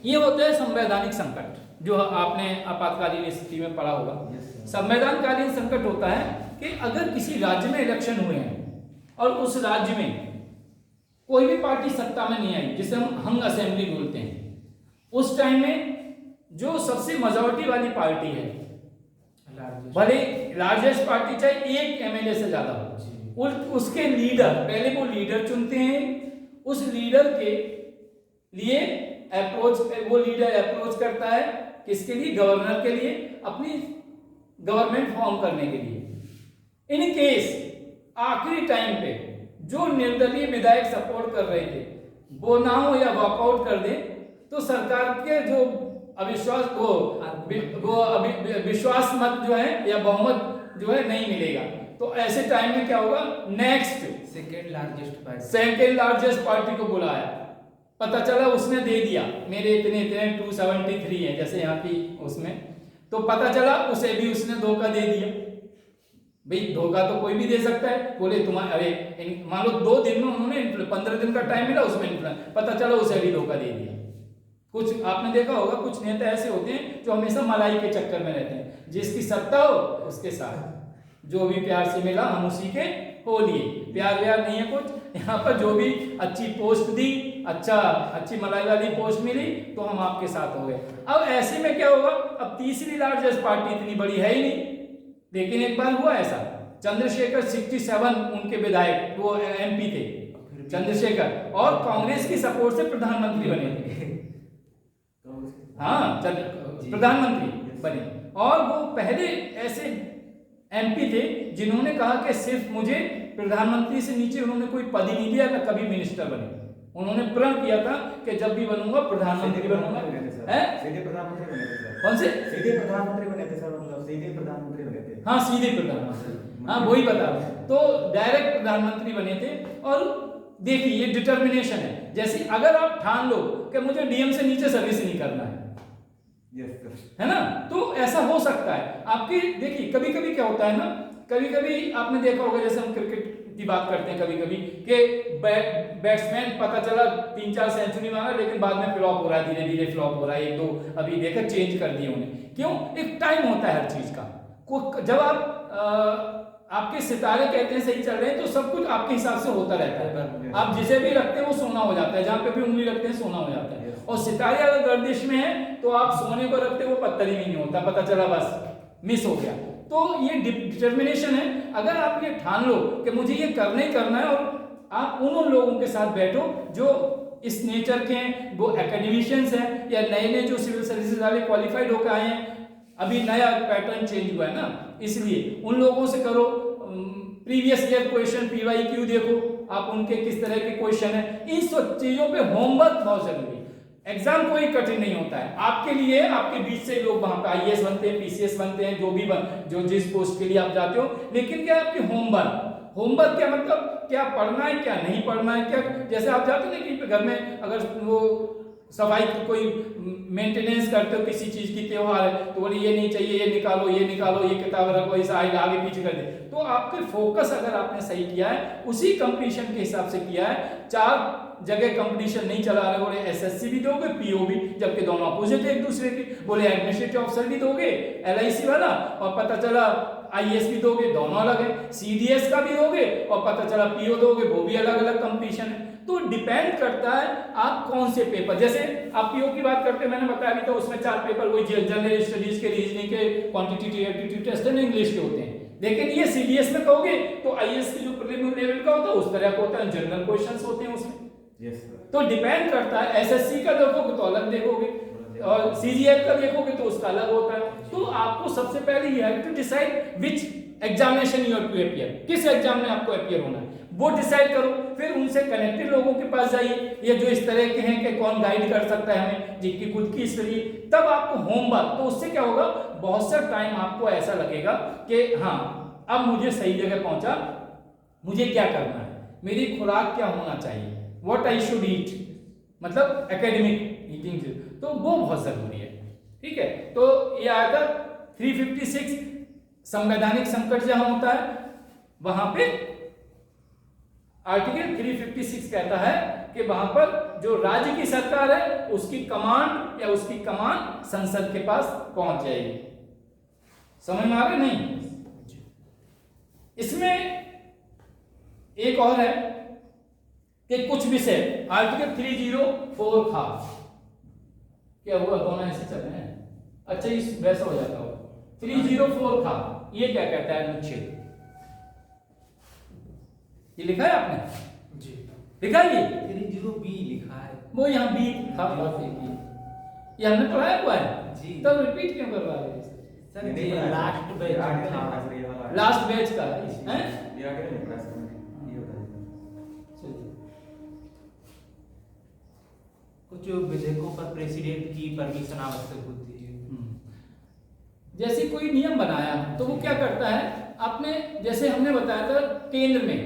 ये होता है संवैधानिक संकट, जो आपने आपातकालीन स्थिति में पढ़ा होगा। संवैधानकालीन संकट होता है कि अगर किसी राज्य में इलेक्शन हुए हैं और उस राज्य में कोई भी पार्टी सत्ता में नहीं आई, जिसे हम हंग असेंबली बोलते हैं, उस टाइम में जो सबसे मेजॉरिटी वाली पार्टी है, भले लार्जेस्ट पार्टी चाहे एक MLA से ज्यादा हो, उसके लीडर, पहले वो लीडर चुनते हैं, उस लीडर के लिए वो लीडर अप्रोच करता है किसके लिए, गवर्नर के लिए, अपनी गवर्नमेंट फॉर्म करने के लिए। इन केस आखिरी टाइम पे जो निर्दलीय विधायक सपोर्ट कर रहे थे वो ना हो या वॉकआउट कर दे, तो सरकार के जो अविश्वास विश्वास मत जो है या बहुमत जो है नहीं मिलेगा। तो ऐसे टाइम में क्या होगा, नेक्स्ट सेकेंड लार्जेस्ट पार्टी को बुलाया, पता चला उसने दे दिया मेरे इतने 273 है जैसे यहाँ की उसमें, तो पता चला उसे भी उसने धोखा दे दिया। भाई धोखा तो कोई भी दे सकता है, बोले तुम्हारे, अरे मान लो 2 दिन में उन्होंने 15 दिन का टाइम मिला, उसमें पता चला उसे भी धोखा दे दिया। कुछ आपने देखा होगा, कुछ नेता ऐसे होते हैं जो हमेशा मलाई के चक्कर में रहते हैं, जिसकी सत्ता हो उसके साथ, जो भी प्यार से मिला हम उसी के हो लिए, प्यार व्यार नहीं है कुछ यहाँ पर, जो भी अच्छी पोस्ट दी, अच्छी मलाई वाली पोस्ट मिली तो हम आपके साथ हो गए। अब ऐसे में क्या होगा, अब तीसरी लार्जेस्ट पार्टी इतनी बड़ी है ही नहीं, लेकिन एक बार हुआ ऐसा, चंद्रशेखर 67 उनके विधायक वो MP थे चंद्रशेखर, और कांग्रेस की सपोर्ट से प्रधानमंत्री बने थे। हाँ प्रधानमंत्री बने, और वो पहले ऐसे MP थे जिन्होंने कहा कि सिर्फ मुझे प्रधानमंत्री से नीचे उन्होंने कोई पद ही नहीं दिया, मैं कभी मिनिस्टर बने। उन्होंने प्रण किया था कि जब भी बनूंगा प्रधानमंत्री बनूंगा। सीधे प्रधानमंत्री बने थे सर। कौन से? सीधे प्रधानमंत्री बने थे सर, मतलब सीधे प्रधानमंत्री बने थे। हाँ सीधे प्रधानमंत्री, हाँ वही बता रहा हूं, तो डायरेक्ट प्रधानमंत्री बने थे। और देखिए ये डिटर्मिनेशन है, जैसे अगर आप ठान लो कि मुझे DM से नीचे सर्विस नहीं करना है, है ना, तो ऐसा हो सकता है आपकी। देखिए कभी कभी क्या होता है ना, कभी कभी आपने देखा होगा, जैसे हम क्रिकेट की बात करते हैं कभी कभी कि बैट्समैन पता चला 3-4 सेंचुरी मारा, लेकिन बाद में फ्लॉप हो रहा है, धीरे धीरे फ्लॉप हो रहा है, 1-2 अभी देखा चेंज कर दिए उन्हें। क्यों? एक टाइम होता है हर चीज का। जब आपके सितारे कहते हैं सही चल रहे हैं तो सब कुछ आपके हिसाब से होता रहता है, आप जिसे भी रखते हैं वो सोना हो जाता है, जहां पे भी उंगली रखते हैं सोना हो जाता है। और सितारे अगर गर्दिश में है तो आप सोने को रखते वो पत्थर ही नहीं होता, पता चला बस मिस हो गया। तो ये डिटर्मिनेशन है, अगर आप ये ठान लो कि मुझे ये करना ही करना है, और आप उन लोगों के साथ बैठो जो इस नेचर के हैं, वो एकेडमिशियंस हैं या नए नए जो सिविल सर्विसेज वाले क्वालिफाइड होकर आए हैं, अभी नया पैटर्न चेंज हुआ है ना, इसलिए उन लोगों से करो। प्रीवियस ईयर क्वेश्चन PYQ देखो आप, उनके किस तरह के क्वेश्चन है, इन सब चीजों पे होमवर्क बहुत जरूरी है। एग्जाम कोई कठिन नहीं होता है आपके लिए, आपके बीच से लोग वहां पे IAS बनते हैं, PCS बनते हैं, जो जिस पोस्ट के लिए आप जाते हो, लेकिन क्या आपकी होमवर्क क्या मतलब, क्या पढ़ना है क्या नहीं पढ़ना है, क्या जैसे आप जाते हो ना कि घर में अगर वो सफाई की कोई मेंटेनेंस करते हो किसी चीज की, त्योहार है तो बोले ये नहीं चाहिए, ये निकालो, ये निकालो, ये किताब रखो, इस आगे पीछे कर दे, तो आपके फोकस अगर आपने सही किया है, उसी कंपटीशन के हिसाब से किया है, 4 जगह कंपटीशन नहीं चला रहे, बोले एसएससी भी दोगे, पीओ भी, जबकि दोनों अपोजिट है एक दूसरे की, बोले एडमिनिस्ट्रेटिव ऑफिसर भी दोगे, एलआईसी वाला, और पता चला आईएएस भी दोगे, दोनों अलग है, सीडीएस का भी दोगे और पता चला पीओ दोगे, वो भी अलग अलग कंपटीशन है। तो डिपेंड करता है आप कौन से पेपर, जैसे आप पीओ की बात करते हैं, मैंने बताया भी तो उसमें 4 पेपर वही जनरल स्टडीज के, रीजनिंग के, quantitative aptitude test and English के होते हैं। लेकिन ये सीडीएस में कहोगे तो आईएएस की जो प्रीलिमिनरी लेवल का होता है उस तरह का होता है, जनरल क्वेश्चंस होते हैं उसमें। तो डिपेंड करता है, एसएससी का देखोगे तो अलग देखोगे, और सीजीएल का देखोगे तो उसका अलग होता है। तो आपको सबसे पहले ये है to decide which examination you have to appear, किस एग्जाम में आपको अपीयर होना है वो डिसाइड करो, फिर उनसे कनेक्टेड लोगों के पास जाइए, ये जो इस तरह के हैं कि कौन गाइड कर सकता है हमें, जिनकी खुद की स्टडी, तब आपको होमवर्क, तो उससे क्या होगा, बहुत सा टाइम आपको ऐसा लगेगा कि हाँ अब मुझे सही जगह पहुंचा, मुझे क्या करना है, मेरी खुराक क्या होना चाहिए, व्हाट आई शुड ईट, मतलब एकेडमिक ईटिंग, तो वो बहुत जरूरी है। ठीक है, तो ये आया था 356 संवैधानिक संकट जहां होता है वहां पे आर्टिकल 356 कहता है कि वहां पर जो राज्य की सरकार है उसकी कमांड या उसकी कमान संसद के पास पहुंच जाएगी। समझ में आ रहा नहीं? इसमें एक और है कि कुछ विषय आर्टिकल 304 था, क्या हुआ, दोनों ऐसे चल रहे हैं, अच्छा इस वैसा हो जाता होगा, 304 था, ये क्या कहता है अनुच्छेद, ये लिखा है आपने जी, लिखा है, ये 30B लिखा है, वो यहाँ बी था, ये हमने पढ़ाया हुआ है जी। तब रिपीट क्यों करवा रहे हैं सर ये लास्ट बैच था, लास्ट बैच का है? ये आगे नहीं पढ़ा सर मैंने, ये बता दीजिए। चलिए। कुछ विधेयकों पर प्रेसिडेंट की परमिशन आवश्यक होती है। जैसे कोई नियम बनाया तो वो क्या करता है, आपने जैसे हमने बताया था केंद्र में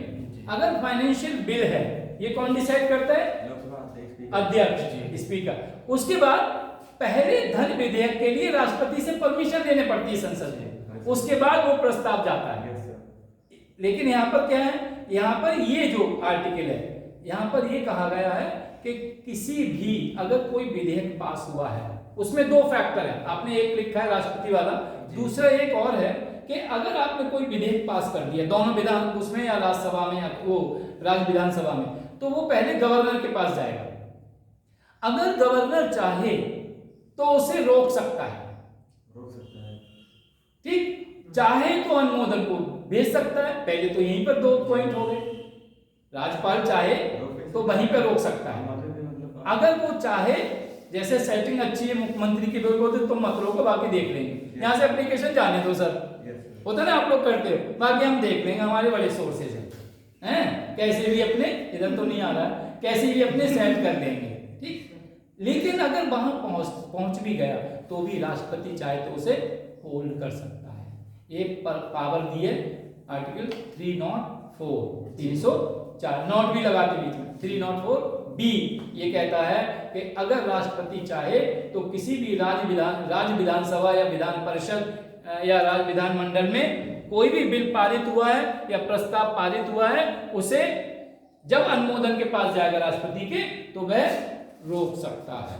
अगर फाइनेंशियल बिल है, ये कौन डिसाइड करता है, अध्यक्ष स्पीकर, उसके बाद पहले धन विधेयक के लिए राष्ट्रपति से परमिशन लेने पड़ती है संसद में, उसके बाद वो प्रस्ताव जाता है। लेकिन यहाँ पर क्या है, यहाँ पर ये जो आर्टिकल है यहाँ पर ये कहा गया है कि किसी भी अगर कोई विधेयक पास हुआ है उसमें 2 फैक्टर है, आपने एक लिखा है राष्ट्रपति वाला, दूसरा एक और है कि अगर आपने कोई विधेयक पास कर दिया दोनों विधान उसमें या राज्यसभा में या वो राज्य विधानसभा में, तो वो पहले गवर्नर के पास जाएगा, अगर गवर्नर चाहे तो उसे रोक सकता है, ठीक, चाहे तो अनुमोदन को भेज सकता है, पहले तो यहीं पर 2 पॉइंट हो गए, राज्यपाल चाहे तो वहीं पर रोक सकता है, अगर वो चाहे, जैसे सेटिंग अच्छी है मुख्यमंत्री की बिल बोलते तुम मत रोको बाकी देख लेंगे, यहाँ से एप्लीकेशन जाने दो सर, होता ना आप लोग करते हो, बाकी हम देख लेंगे, हमारे बड़े सोर्सेज हैं, कैसे भी अपने, इधर तो नहीं आ रहा, कैसे भी अपने सेट कर लेंगे, ठीक। लेकिन अगर वहां पहुंच भी गया तो भी राष्ट्रपति चाहे तो उसे होल्ड कर सकता है, एक पावर दी है आर्टिकल 304, 304 नोट भी लगाते बीच में, 304 बी ये कहता है कि अगर राष्ट्रपति चाहे तो किसी भी राज्य विधानसभा या विधान परिषद या राज्य विधानमंडल में कोई भी बिल पारित हुआ है या प्रस्ताव पारित हुआ है, उसे जब अनुमोदन के पास जाएगा राष्ट्रपति के तो वह रोक सकता है।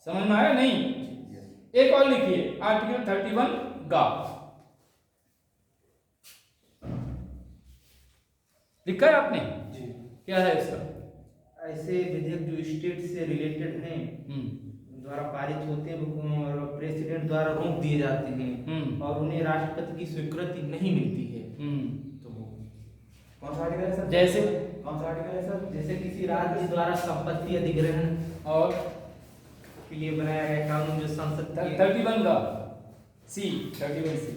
समझ में आया नहीं? एक और लिखिए आर्टिकल 31 गा, लिखा है आपने जी। क्या है इसका? ऐसे विधेयक जो स्टेट से रिलेटेड हैं द्वारा पारित होते हैं और प्रेसिडेंट द्वारा रोक दिए जाते हैं और उन्हें राष्ट्रपति की स्वीकृति नहीं मिलती है, तो कौन सा आर्टिकल है सर? जैसे कौन सा आर्टिकल है सर? जैसे किसी राज्य द्वारा संपत्ति अधिग्रहण और के लिए बनाया गया कानून जो संसद की 31 का सी 31 सी,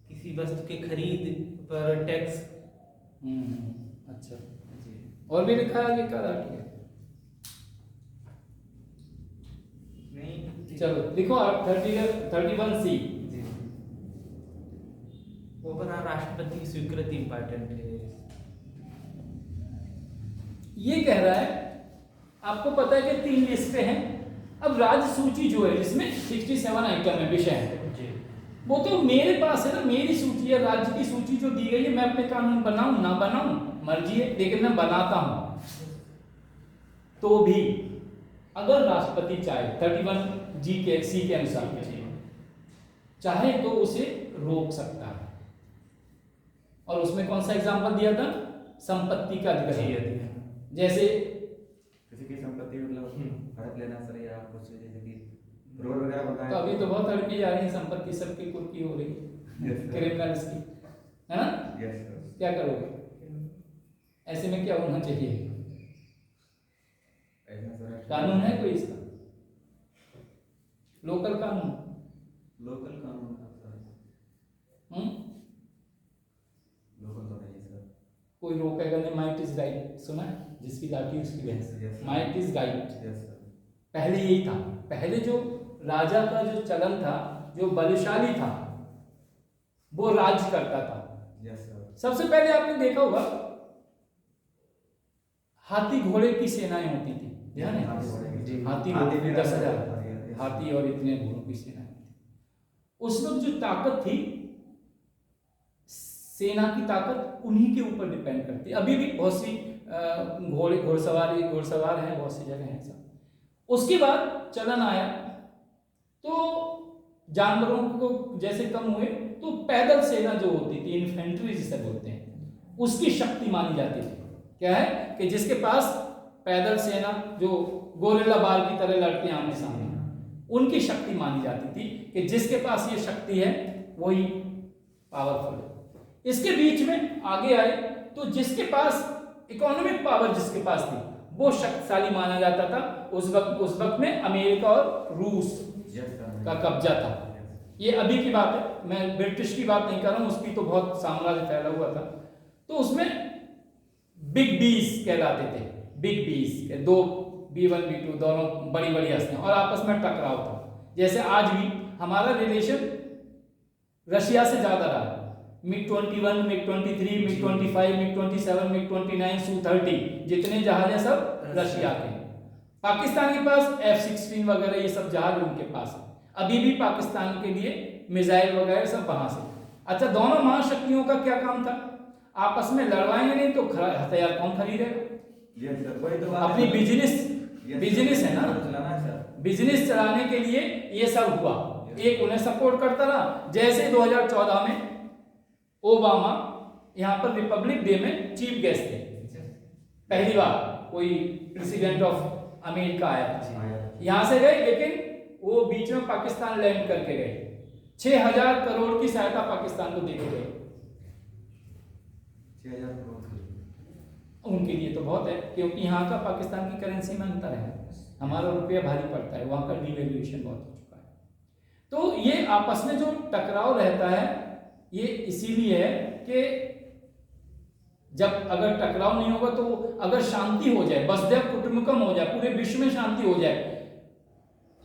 किसी वस्तु के खरीद पर टैक्स। अच्छा, और भी लिखा है लिखा है नहीं, चलो लिखो 31 सी, वो बना राष्ट्रपति की स्वीकृति इंपॉर्टेंट है। ये कह रहा है, आपको पता है कि 3 लिस्टें हैं। अब राज्य सूची जो है जिसमें 67 आइटम है, विषय है, वो तो मेरे पास है ना, मेरी सूची है, राज्य की सूची जो दी गई है। मैं अपने कानून बनाऊं ना बनाऊं मर्जी है, लेकिन मैं बनाता हूं। तो भी अगर राष्ट्रपति चाहे 31G के अनुसार चाहे तो उसे रोक सकता है। और उसमें कौन सा एग्जाम्पल दिया था? संपत्ति का अधिग्रहण। जैसे किसी की संपत्ति मतलब हड़प लेना सर, या कुछ जैसे कि रोड वगैरह बनता तो है, अभी तो बहुत हड़पी जा रही है, संपत्ति सबकी कुर्की हो रही है, क्रिमिनल्स की, है ना? Yes sir. क्या करोगे? ऐसे में क्या होना चाहिए? ऐसा सर कानून है कोई इसका? लोकल कानून? लोकल कानून का सर, लोकल तो नहीं सर। कोई रोकेगा नहीं। माइट इज राइट, सुना है? जिसकी लाठी उसकी भैंस। Yes. Might is right. Yes sir. पहले यही था। पहले जो राजा का जो चलन था, जो बलशाली था, वो राज्य करता था। Yes sir. सबसे पहले आपने देखा होगा हाथी घोड़े की सेनाएं होती थी, ध्यान है? हाथी 10,000 हाथी और इतने घोड़ों की सेना थी। उस वक्त जो ताकत थी, सेना की ताकत उन्हीं के ऊपर डिपेंड करती। अभी भी बहुत सी घोड़सवार हैं, बहुत सी जगह हैं सब। उसके बाद चलन आया तो जानवरों को जैसे कम हुए तो पैदल सेना जो होती थी, इन्फेंट्री जिसे बोलते हैं, उसकी शक्ति मानी जाती थी। क्या है कि जिसके पास पैदल सेना जो गोरिल्ला बाल की तरह लड़ते हैं आमने सामने, उनकी शक्ति मानी जाती थी कि जिसके पास ये शक्ति है वही पावरफुल है। इसके बीच में आगे आए तो जिसके पास इकोनॉमिक पावर जिसके पास थी वो शक्तिशाली माना जाता था। उस वक्त में अमेरिका और रूस का कब्जा था। ये अभी की बात है, मैं ब्रिटिश की बात नहीं कर रहा हूँ, उसकी तो बहुत साम्राज्य फैला हुआ था। तो उसमें बिग बीज कहलाते थे, बिग बीज के 2 B1 B2 दोनों बड़ी बड़ी हस्तियां, और आपस में टकराव था। जैसे आज भी हमारा रिलेशन रशिया से ज्यादा रहा। MiG-21, MiG-23, MiG-25, MiG-27, MiG-29, Su-30 जितने जहाज हैं सब रशिया के। पाकिस्तान के पास F-16 वगैरह ये सब जहाज उनके पास है। अभी भी पाकिस्तान के लिए मिसाइल वगैरह सब वहां से। अच्छा, दोनों महाशक्तियों का क्या काम था? आपस में लड़वाएंगे नहीं तो हथियार कौन खरीदेगा? अपनी बिजनेस है ना, बिजनेस चलाने के लिए ये सब हुआ। एक उन्हें सपोर्ट करता रहा। जैसे 2014 में ओबामा यहाँ पर रिपब्लिक डे में चीफ गेस्ट थे, पहली बार कोई प्रेसिडेंट ऑफ अमेरिका आया, यहाँ से गए, लेकिन वो बीच में पाकिस्तान लैंड करके गए। 6,000 करोड़ की सहायता पाकिस्तान को देके गए। 6,000 करोड़ उनके लिए तो बहुत है, क्योंकि यहाँ का पाकिस्तान की करेंसी में अंतर है, हमारा रुपया भारी पड़ता है, वहाँ का डिवैल्यूएशन बहुत हो चुका है। तो ये आपस में जो टकराव रहता है ये इसीलिए है कि जब अगर टकराव नहीं होगा तो अगर शांति हो जाए, वसुधैव कुटुंबकम हो जाए, पूरे विश्व में शांति हो जाए,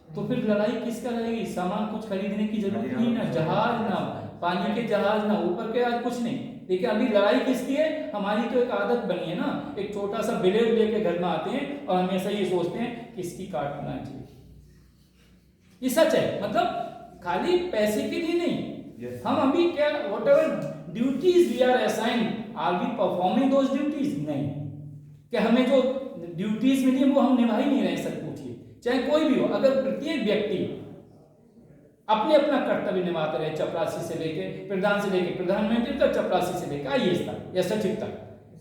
तो फिर लड़ाई किसका रहेगी? सामान कुछ खरीदने की जरूरत नहीं, ना जहाज, ना पानी के जहाज, ना ऊपर के आज कुछ नहीं। लेकिन अभी लड़ाई किसकी है? हमारी तो एक आदत बनी है ना, एक छोटा सा ब्लेड लेके घर में आते हैं और हमेशा ये सोचते हैं किसकी काटना चाहिए। ये सच है, मतलब खाली पैसे के लिए नहीं। हम अभी क्या whatever duties we are assigned, are we performing those duties? नहीं, कि हमें जो ड्यूटीज मिली है वो हम निभा ही नहीं रहे। सर पूछिए, चाहे कोई भी हो, अगर प्रत्येक व्यक्ति अपने अपना कर्तव्य निभाते रहे, चपरासी से लेके प्रधान से लेके प्रधानमंत्री तक, चपरासी से लेकर आईएएस तक या सचिव तक,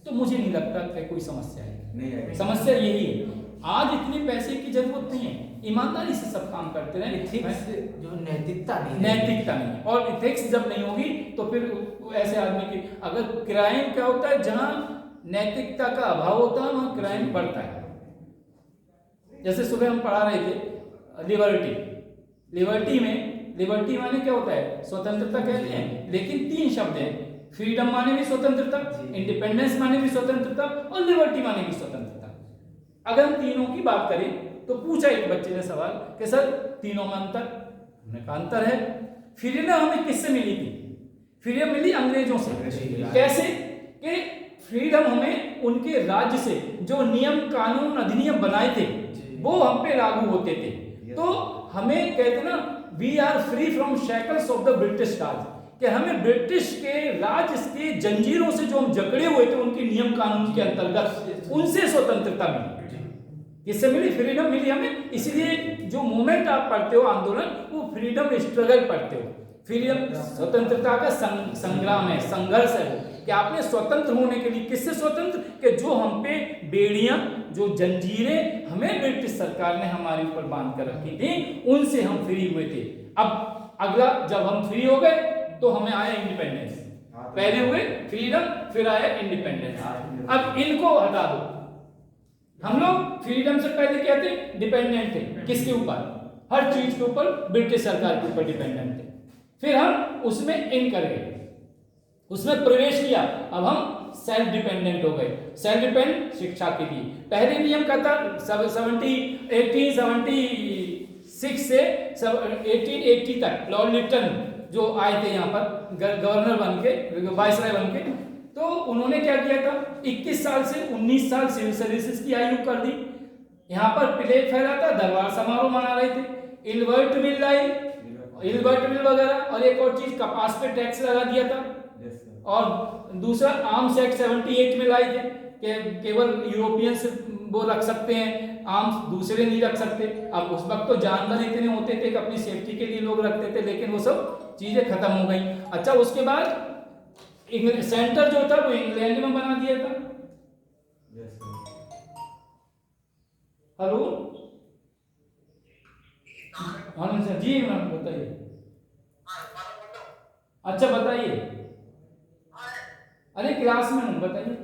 तो मुझे नहीं लगता कि कोई समस्या है। समस्या यही है, आज इतने पैसे की जरूरत नहीं है, ईमानदारी से सब काम करते रहे। जो नैतिकता नहीं, और इथिक्स जब नहीं होगी तो फिर ऐसे आदमी की, अगर क्राइम क्या होता है, जहां नैतिकता का अभाव होता है वहां क्राइम बढ़ता है। जैसे सुबह हम पढ़ा रहे थे लिबर्टी में, लिबर्टी माने क्या होता है? स्वतंत्रता कहते हैं, लेकिन 3 शब्द हैं। फ्रीडम माने भी स्वतंत्रता, इंडिपेंडेंस माने भी स्वतंत्रता, और लिबर्टी माने भी स्वतंत्रता। अगर हम तीनों की बात करें तो पूछा एक बच्चे ने सवाल कि सर तीनों में अंतर? हमने कहा अंतर है। फ्रीडम हमें किससे मिली थी? फ्रीडम मिली अंग्रेजों से। कैसे? कि फ्रीडम हमें उनके राज्य से जो नियम कानून अधिनियम बनाए थे वो हम पे लागू होते थे। तो हमें कहते ना we are free from shackles of the British Raj, कि हमें ब्रिटिश के राज के जंजीरों से जो हम जकड़े हुए थे उनके नियम कानून के अंतर्गत, उनसे स्वतंत्रता मिली। किससे मिली? फ्रीडम मिली हमें। इसलिए जो मूवमेंट आप पढ़ते हो आंदोलन, वो फ्रीडम स्ट्रगल पढ़ते हो। फ्रीडम स्वतंत्रता का संग्राम है, संघर्ष है वो, कि आपने स्वतंत्र होने के लिए, किससे स्वतंत्र? कि जो हम पे बेड़ियां, जो जंजीरें हमें ब्रिटिश सरकार ने हमारे ऊपर बांध कर रखी थी, उनसे हम फ्री हुए थे। अब अगला, जब हम फ्री हो गए तो हमें आया इंडिपेंडेंस। पहले हुए फ्रीडम, फिर आया इंडिपेंडेंस। अब इनको हटा दो। हम लोग फ्रीडम से पहले क्या थे? डिपेंडेंट थे। किसके ऊपर? हर चीज के ऊपर ब्रिटिश सरकार के ऊपर डिपेंडेंट थे। फिर हम उसमें इन कर गए, उसमें प्रवेश किया। अब हम सेल्फ डिपेंडेंट हो गए। सेल्फ डिपेंडेंट शिक्षा के लिए पहले नियम का था 1876 से 1880 तक लॉर्ड लिटन जो आए थे यहाँ पर गवर्नर बन के, वाइसराय बन के, तो उन्होंने क्या किया था? 21 साल से 19 साल सिविल सर्विसेज की आयु कर दी। यहाँ पर प्लेग फैला था, दरबार समारोह मना रहे थे, इल्बर्ट बिल लाई, इल्बर्ट बिल वगैरह, और एक और चीज कपास पे टैक्स लगा दिया था। और दूसरा आर्म्स एक्ट 78 में लाई थे कि केवल यूरोपियंस वो रख सकते हैं आर्म्स, दूसरे नहीं रख सकते। अब उस वक्त तो जानवर इतने होते थे कि अपनी सेफ्टी के लिए लोग रखते थे, लेकिन वो सब चीजें खत्म हो गई। अच्छा, उसके बाद सेंटर जो था वो इंग्लैंड में बना दिया था। हेलो, हाँ सर जी, मैम बताइए। अच्छा बताइए। अरे क्लास में हूँ, बताइए।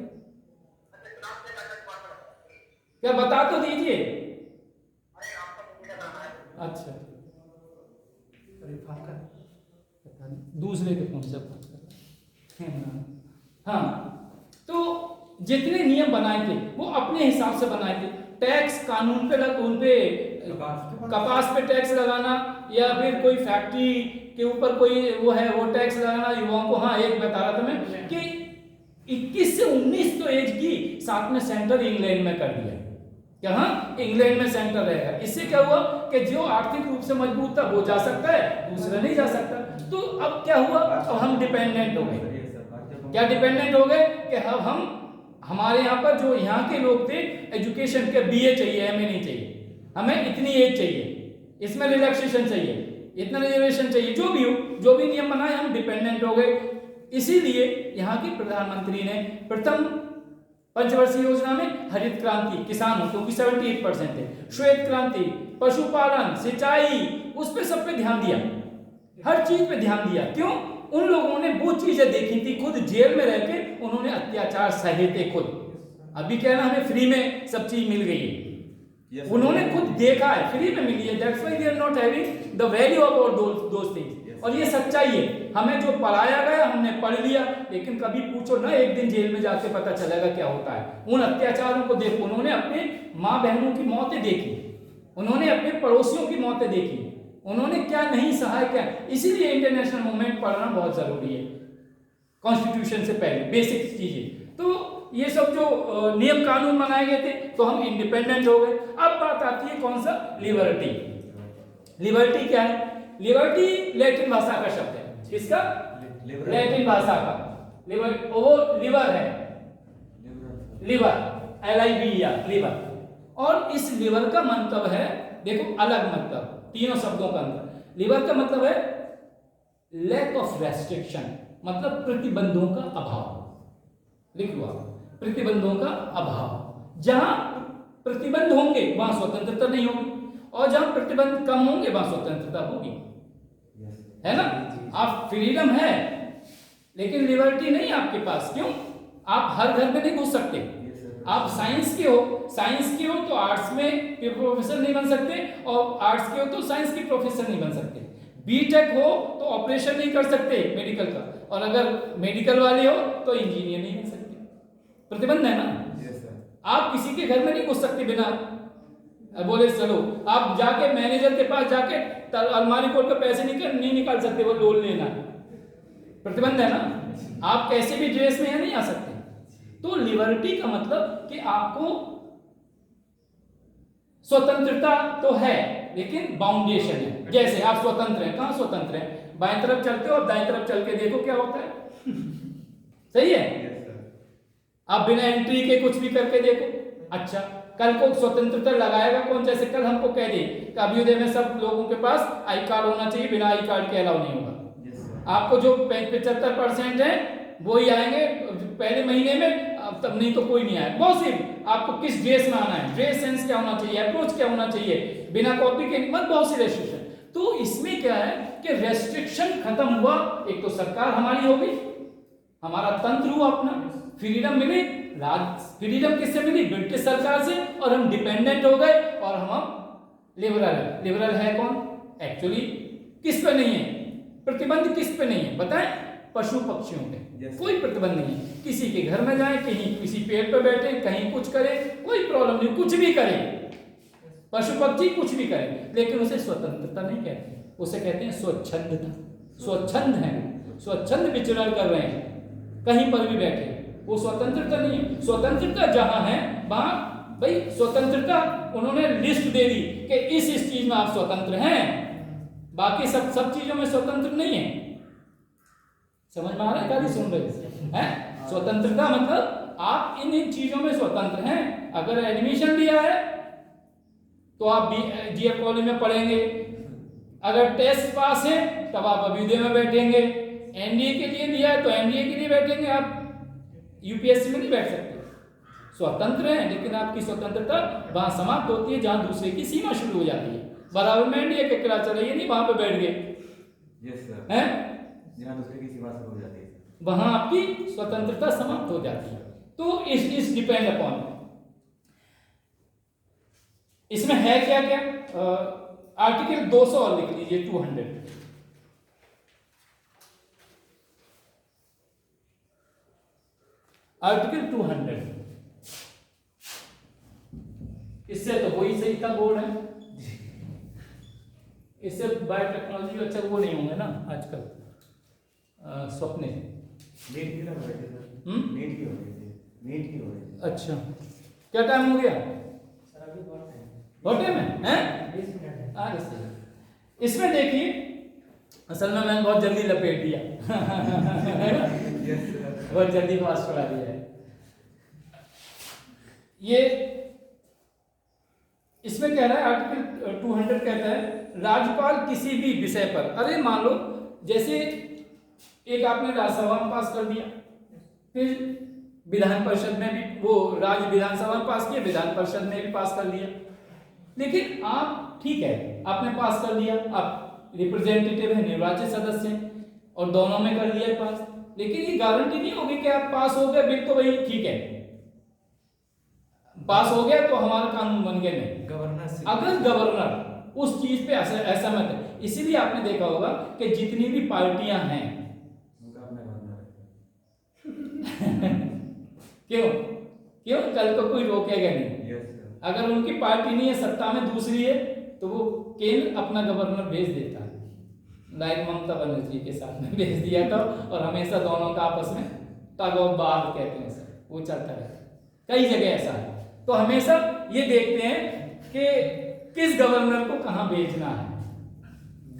क्या बता तो दीजिए। अच्छा, अरे फाका दूसरे के फोन से बात कर। हाँ, तो जितने नियम बनाए थे वो अपने हिसाब से बनाए थे। टैक्स कानून पे उन पे कपास पे टैक्स लगाना, या फिर कोई फैक्ट्री के ऊपर कोई वो है वो टैक्स लगाना युवाओं को। हाँ, एक बता रहा था मैं कि 21 से 19 तो एज की, साथ में सेंटर इंग्लैंड में कर दिया। यहाँ इंग्लैंड में सेंटर रहेगा। इससे क्या हुआ कि जो आर्थिक रूप से मजबूत था वो जा सकता है, दूसरा नहीं जा सकता। तो अब क्या हुआ? अब हम डिपेंडेंट हो गए। क्या डिपेंडेंट हो गए? कि अब हम, हमारे यहाँ पर जो यहाँ के लोग थे, एजुकेशन के बीए चाहिए, एमए नहीं चाहिए, हमें इतनी एज चाहिए, इसमें रिलैक्सेशन चाहिए, इतना रिजर्वेशन चाहिए, जो भी हो, जो भी नियम बनाए, हम डिपेंडेंट हो गए। इसीलिए यहाँ की प्रधानमंत्री ने प्रथम पंचवर्षीय योजना में हरित क्रांति, किसानों क्योंकि 78% है, श्वेत क्रांति, पशुपालन, सिंचाई, उस पे सब पे ध्यान दिया, हर चीज पे ध्यान दिया। क्यों? उन लोगों ने वो चीजें देखी थी, खुद जेल में रह के उन्होंने अत्याचार सहे थे खुद। अभी क्या ना, हमें फ्री में सब चीज मिल गई है, उन्होंने खुद देखा है, फ्री में मिली है। That's why they are not having the value about those things. और ये सच्चाई है। हमें जो पढ़ाया गया हमने पढ़ लिया, लेकिन कभी पूछो ना, एक दिन जेल में जाके पता चलेगा क्या होता है। उन अत्याचारों को देखो, उन्होंने अपने माँ बहनों की मौतें देखी, उन्होंने अपने पड़ोसियों की मौतें देखी, उन्होंने क्या नहीं सहाय क्या। इसीलिए इंटरनेशनल मूवमेंट पढ़ना बहुत जरूरी है, कॉन्स्टिट्यूशन से पहले बेसिक चीजें। तो ये सब जो नियम कानून बनाए गए थे, तो हम इंडिपेंडेंट हो गए। अब बात आती है कौन सा? लिबर्टी। लिबर्टी क्या है? लिबर्टी लैटिन भाषा का शब्द है। किसका? लैटिन भाषा का। लिबर, वो लिवर है, लिवर, LIVER, लिवर। और इस लिवर का मतलब है, देखो अलग मतलब, तीनों शब्दों का अंतर। लिवर का मतलब है लैक ऑफ रेस्ट्रिक्शन, मतलब प्रतिबंधों का अभाव। लिख लो आप, प्रतिबंधों का अभाव। जहां प्रतिबंध होंगे वहां स्वतंत्रता नहीं होगी, और जहां प्रतिबंध कम होंगे वहां स्वतंत्रता होगी, है ना? आप फ्रीडम है लेकिन लिबर्टी नहीं आपके पास। क्यों? आप हर घर में नहीं घुस सकते। आप साइंस के हो, साइंस के हो तो आर्ट्स में प्रोफेसर नहीं बन सकते, और आर्ट्स के हो तो साइंस के प्रोफेसर नहीं बन सकते। बीटेक हो तो ऑपरेशन नहीं कर सकते मेडिकल का, और अगर मेडिकल वाले हो तो इंजीनियर नहीं बन सकते। प्रतिबंध है ना। आप किसी के घर में नहीं घुस सकते बिना बोले चलो। आप जाके मैनेजर के पास जाके अलमारी खोल कर पैसे नहीं निकाल सकते, वो लोन लेना, प्रतिबंध है ना। आप कैसे भी ड्रेस में नहीं आ सकते, तो लिबर्टी का मतलब कि आपको स्वतंत्रता तो है लेकिन बाउंडेशन है। जैसे आप स्वतंत्र हैं, कहाँ स्वतंत्र हैं? बाएं तरफ चलते हो, अब दाएं तरफ चल के देखो क्या होता है। सही है? आप बिना एंट्री के कुछ भी करके देखो। अच्छा, कल को स्वतंत्रता लगाएगा कौन? जैसे कल हमको कह दे कि अभ्युदय में सब लोगों के पास आई कार्ड होना चाहिए, बिना आई कार्ड के अलाउ नहीं होगा। आपको जो 75% है वो ही आएंगे पहले महीने में, तब नहीं तो कोई नहीं आए। बहुत सी आपको किस ड्रेस में आना है, ड्रेस सेंस क्या होना चाहिए, अप्रोच क्या होना चाहिए, बिना कॉपी के, मतलब बहुत सी रेस्ट्रिक्शन। तो इसमें क्या है कि रेस्ट्रिक्शन खत्म हुआ। एक तो सरकार हमारी हो गई, हमारा तंत्र हुआ अपना, फ्रीडम मिली। फ्रीडम किससे मिली? ब्रिटिश सरकार से। और हम डिपेंडेंट हो गए और हम लिबरल है। लिबरल है कौन? एक्चुअली किस पे नहीं है प्रतिबंध? किस पे नहीं है बताएं? पशु पक्षियों पे कोई प्रतिबंध नहीं है। किसी के घर में जाए, कहीं किसी पेड़ पे बैठे, कहीं कुछ करें, कोई प्रॉब्लम नहीं, कुछ भी करें, पशु पक्षी कुछ भी करें, लेकिन उसे स्वतंत्रता नहीं कहते, उसे कहते हैं स्वच्छंदता। स्वच्छंद है, स्वच्छंद विचरण कर रहे हैं, कहीं पर भी बैठे, वो स्वतंत्रता नहीं है। स्वतंत्रता जहां है वहां भाई स्वतंत्रता उन्होंने लिस्ट दे दी कि इस चीज में आप स्वतंत्र हैं, बाकी सब चीजों में स्वतंत्र नहीं है। समझ में आ रहा है? क्या सुन रहे हैं? स्वतंत्रता मतलब आप इन चीजों में स्वतंत्र हैं। अगर एडमिशन लिया है तो आप जीएफ कॉलेज में पढ़ेंगे, अगर टेस्ट पास है तब आप अभ्युदय में बैठेंगे, एनडीए के लिए लिया है तो एनडीए के लिए बैठेंगे, आप यूपीएससी में नहीं बैठ सकते। स्वतंत्र हैं, लेकिन आपकी स्वतंत्रता वहां समाप्त होती है जहां दूसरे की सीमा शुरू हो जाती है। बराबर में एनडीए के क्लास चलाइए नहीं, वहां पे बैठ गए, यस सर, हैं? जहां दूसरे की सीमा शुरू हो जाती है, वहां आपकी स्वतंत्रता समाप्त हो जाती है। तो इस डिपेंड अपॉन, इसमें है क्या क्या? आर्टिकल 200 और लिख लीजिए, 200। आर्टिकल 200, इससे तो वही सही था बोर्ड है, इससे बायोटेक्नोलॉजी अच्छा वो नहीं होंगे ना आजकल सपने। नीट की ना हो रही थी सर, नीट की हो रही थी, नीट की हो रही थी। अच्छा, क्या टाइम हो गया? सर अभी बहुत टाइम है, हैं? 20 मिनट है। आगे से इसमें देखिए, असल में मैंने बहुत जल्दी लपेट दिया यस सर, बहुत जल्दी पास करा दिया है। ये इसमें कह रहा है आर्टिकल 200 कहता है राज्यपाल किसी भी विषय पर, अरे मान लो जैसे एक आपने राज्यसभा में पास कर दिया, फिर विधान परिषद में भी, वो राज्य विधानसभा में पास किया, विधान परिषद में भी पास कर लिया, लेकिन आप ठीक है आपने पास कर दिया, आप रिप्रेजेंटेटिव है, निर्वाचित सदस्य हैं और दोनों में कर दिया पास, लेकिन ये गारंटी नहीं होगी कि आप पास हो गए बिल तो वही ठीक है, पास हो गया तो हमारा कानून बन गया, नहीं। गवर्नर अगर गवर्नर उस चीज पे ऐसा मत है, इसीलिए आपने देखा होगा कि जितनी भी पार्टियां हैं उनका अपना गवर्नर है। क्यों क्यों कल को कोई रोकेगा नहीं। यस सर, अगर उनकी पार्टी नहीं है, सत्ता में दूसरी है, तो वो केंद्र अपना गवर्नर भेज देता है। लाइक ममता बनर्जी के साथ में भेज दिया था, और हमेशा दोनों का आपस में टग ऑफ वार कहते हैं सर, वो चलता है, कई जगह ऐसा है। तो हमेशा ये देखते हैं कि किस गवर्नर को कहां भेजना है,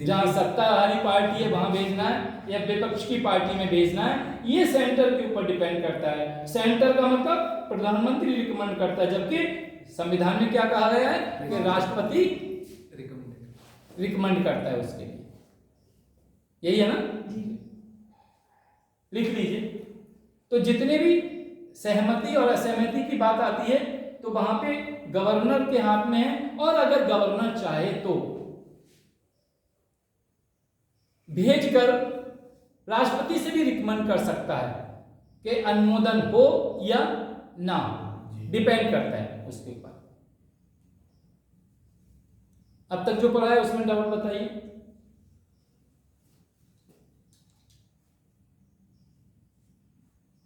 जहां सत्ताधारी पार्टी है वहां भेजना है या विपक्ष की पार्टी में भेजना है, ये सेंटर के ऊपर डिपेंड करता है। सेंटर का मतलब प्रधानमंत्री रिकमेंड करता है, जबकि संविधान में क्या कहा गया है कि राष्ट्रपति रिकमेंड करता है उसके लिए, यही है ना, लिख लीजिए। तो जितने भी सहमति और असहमति की बात आती है तो वहां पे गवर्नर के हाथ में है, और अगर गवर्नर चाहे तो भेजकर राष्ट्रपति से भी रिकमेंड कर सकता है कि अनुमोदन हो या ना, डिपेंड करता है उसके ऊपर। अब तक जो पढ़ा है उसमें डाउट बताइए।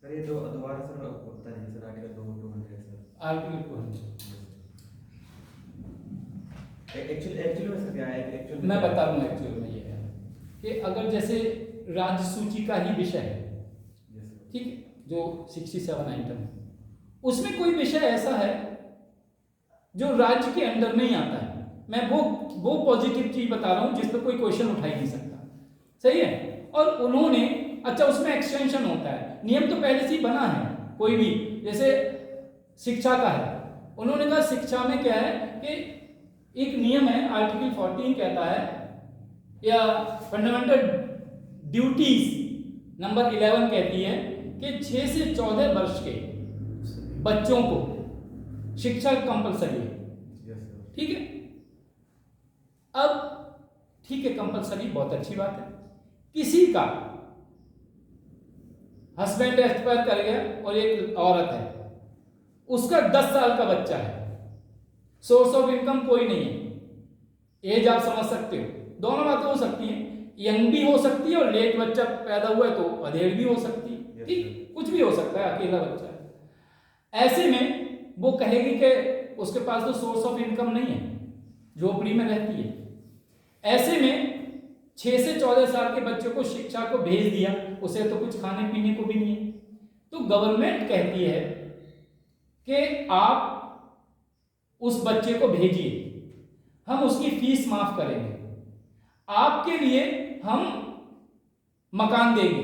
सर ये दोबारा सर बता दीजिए sir, article 200 sir, article 200 actually में सर क्या है, एक्चुअली मैं बता दूं। एक्चुअल में ये है कि अगर जैसे राज्य सूची का ही विषय है, यस सर, ठीक है, जो 67 आइटम है, उसमें कोई विषय ऐसा है जो राज्य के अंडर नहीं आता है। मैं वो पॉजिटिव चीज बता रहा हूं जिस पर कोई क्वेश्चन उठा ही नहीं सकता, सही है। और उन्होंने अच्छा उसमें एक्सटेंशन होता है, नियम तो पहले से ही बना है, कोई भी जैसे शिक्षा का है, उन्होंने कहा शिक्षा में क्या है कि एक नियम है, आर्टिकल 14 कहता है या फंडामेंटल ड्यूटीज नंबर 11 कहती है कि 6 से 14 वर्ष के बच्चों को शिक्षा कंपलसरी है, ठीक है। अब ठीक है, कंपलसरी बहुत अच्छी बात है। किसी का हस्बैंड एक्सपायर कर गया और एक औरत है, उसका 10 साल का बच्चा है, सोर्स ऑफ इनकम कोई नहीं है, एज आप समझ सकते हो, दोनों बातें हो सकती हैं, यंग भी हो सकती है और लेट बच्चा पैदा हुआ है तो अधेड़ भी हो सकती है, ठीक, कुछ भी हो सकता है, अकेला बच्चा है। ऐसे में वो कहेगी कि उसके पास तो सोर्स ऑफ इनकम नहीं है, झोपड़ी में रहती है। ऐसे में 6 से 14 साल के बच्चे को शिक्षा को भेज दिया, उसे तो कुछ खाने पीने को भी नहीं है, तो गवर्नमेंट कहती है कि आप उस बच्चे को भेजिए, हम उसकी फीस माफ करेंगे, आपके लिए हम मकान देंगे,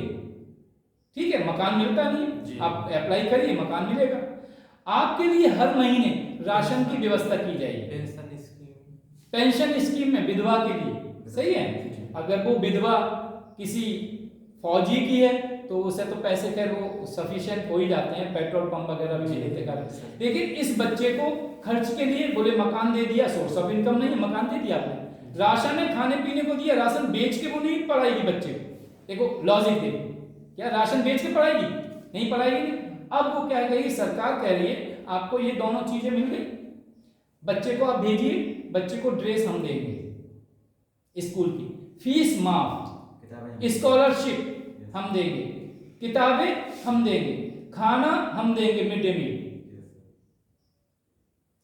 ठीक है, मकान मिलता नहीं, आप अप्लाई करिए, मकान मिलेगा, आपके लिए हर महीने राशन की व्यवस्था की जाएगी, पेंशन स्कीम में विधवा के लिए, सही है। अगर वो विधवा किसी फौजी की है तो उसे तो पैसे खैर वो सफिशिएंट हो ही जाते हैं, पेट्रोल पंप वगैरह भी देते कर, लेकिन इस बच्चे को खर्च के लिए बोले मकान दे दिया, सोर्स ऑफ इनकम नहीं है, मकान दे दिया आपने, राशन है, खाने पीने को दिया, राशन बेच के वो नहीं पढ़ाएगी बच्चे को, देखो लॉजिक देखो, क्या राशन बेच के पढ़ाएगी? नहीं पढ़ाएगी। अब वो क्या कहेगी, सरकार कह रही है आपको ये दोनों चीजें मिल गई, बच्चे को आप भेजिए, बच्चे को ड्रेस हम देंगे, स्कूल की फीस माफ, स्कॉलरशिप हम देंगे, किताबें हम देंगे, खाना हम देंगे, मिड डे मील,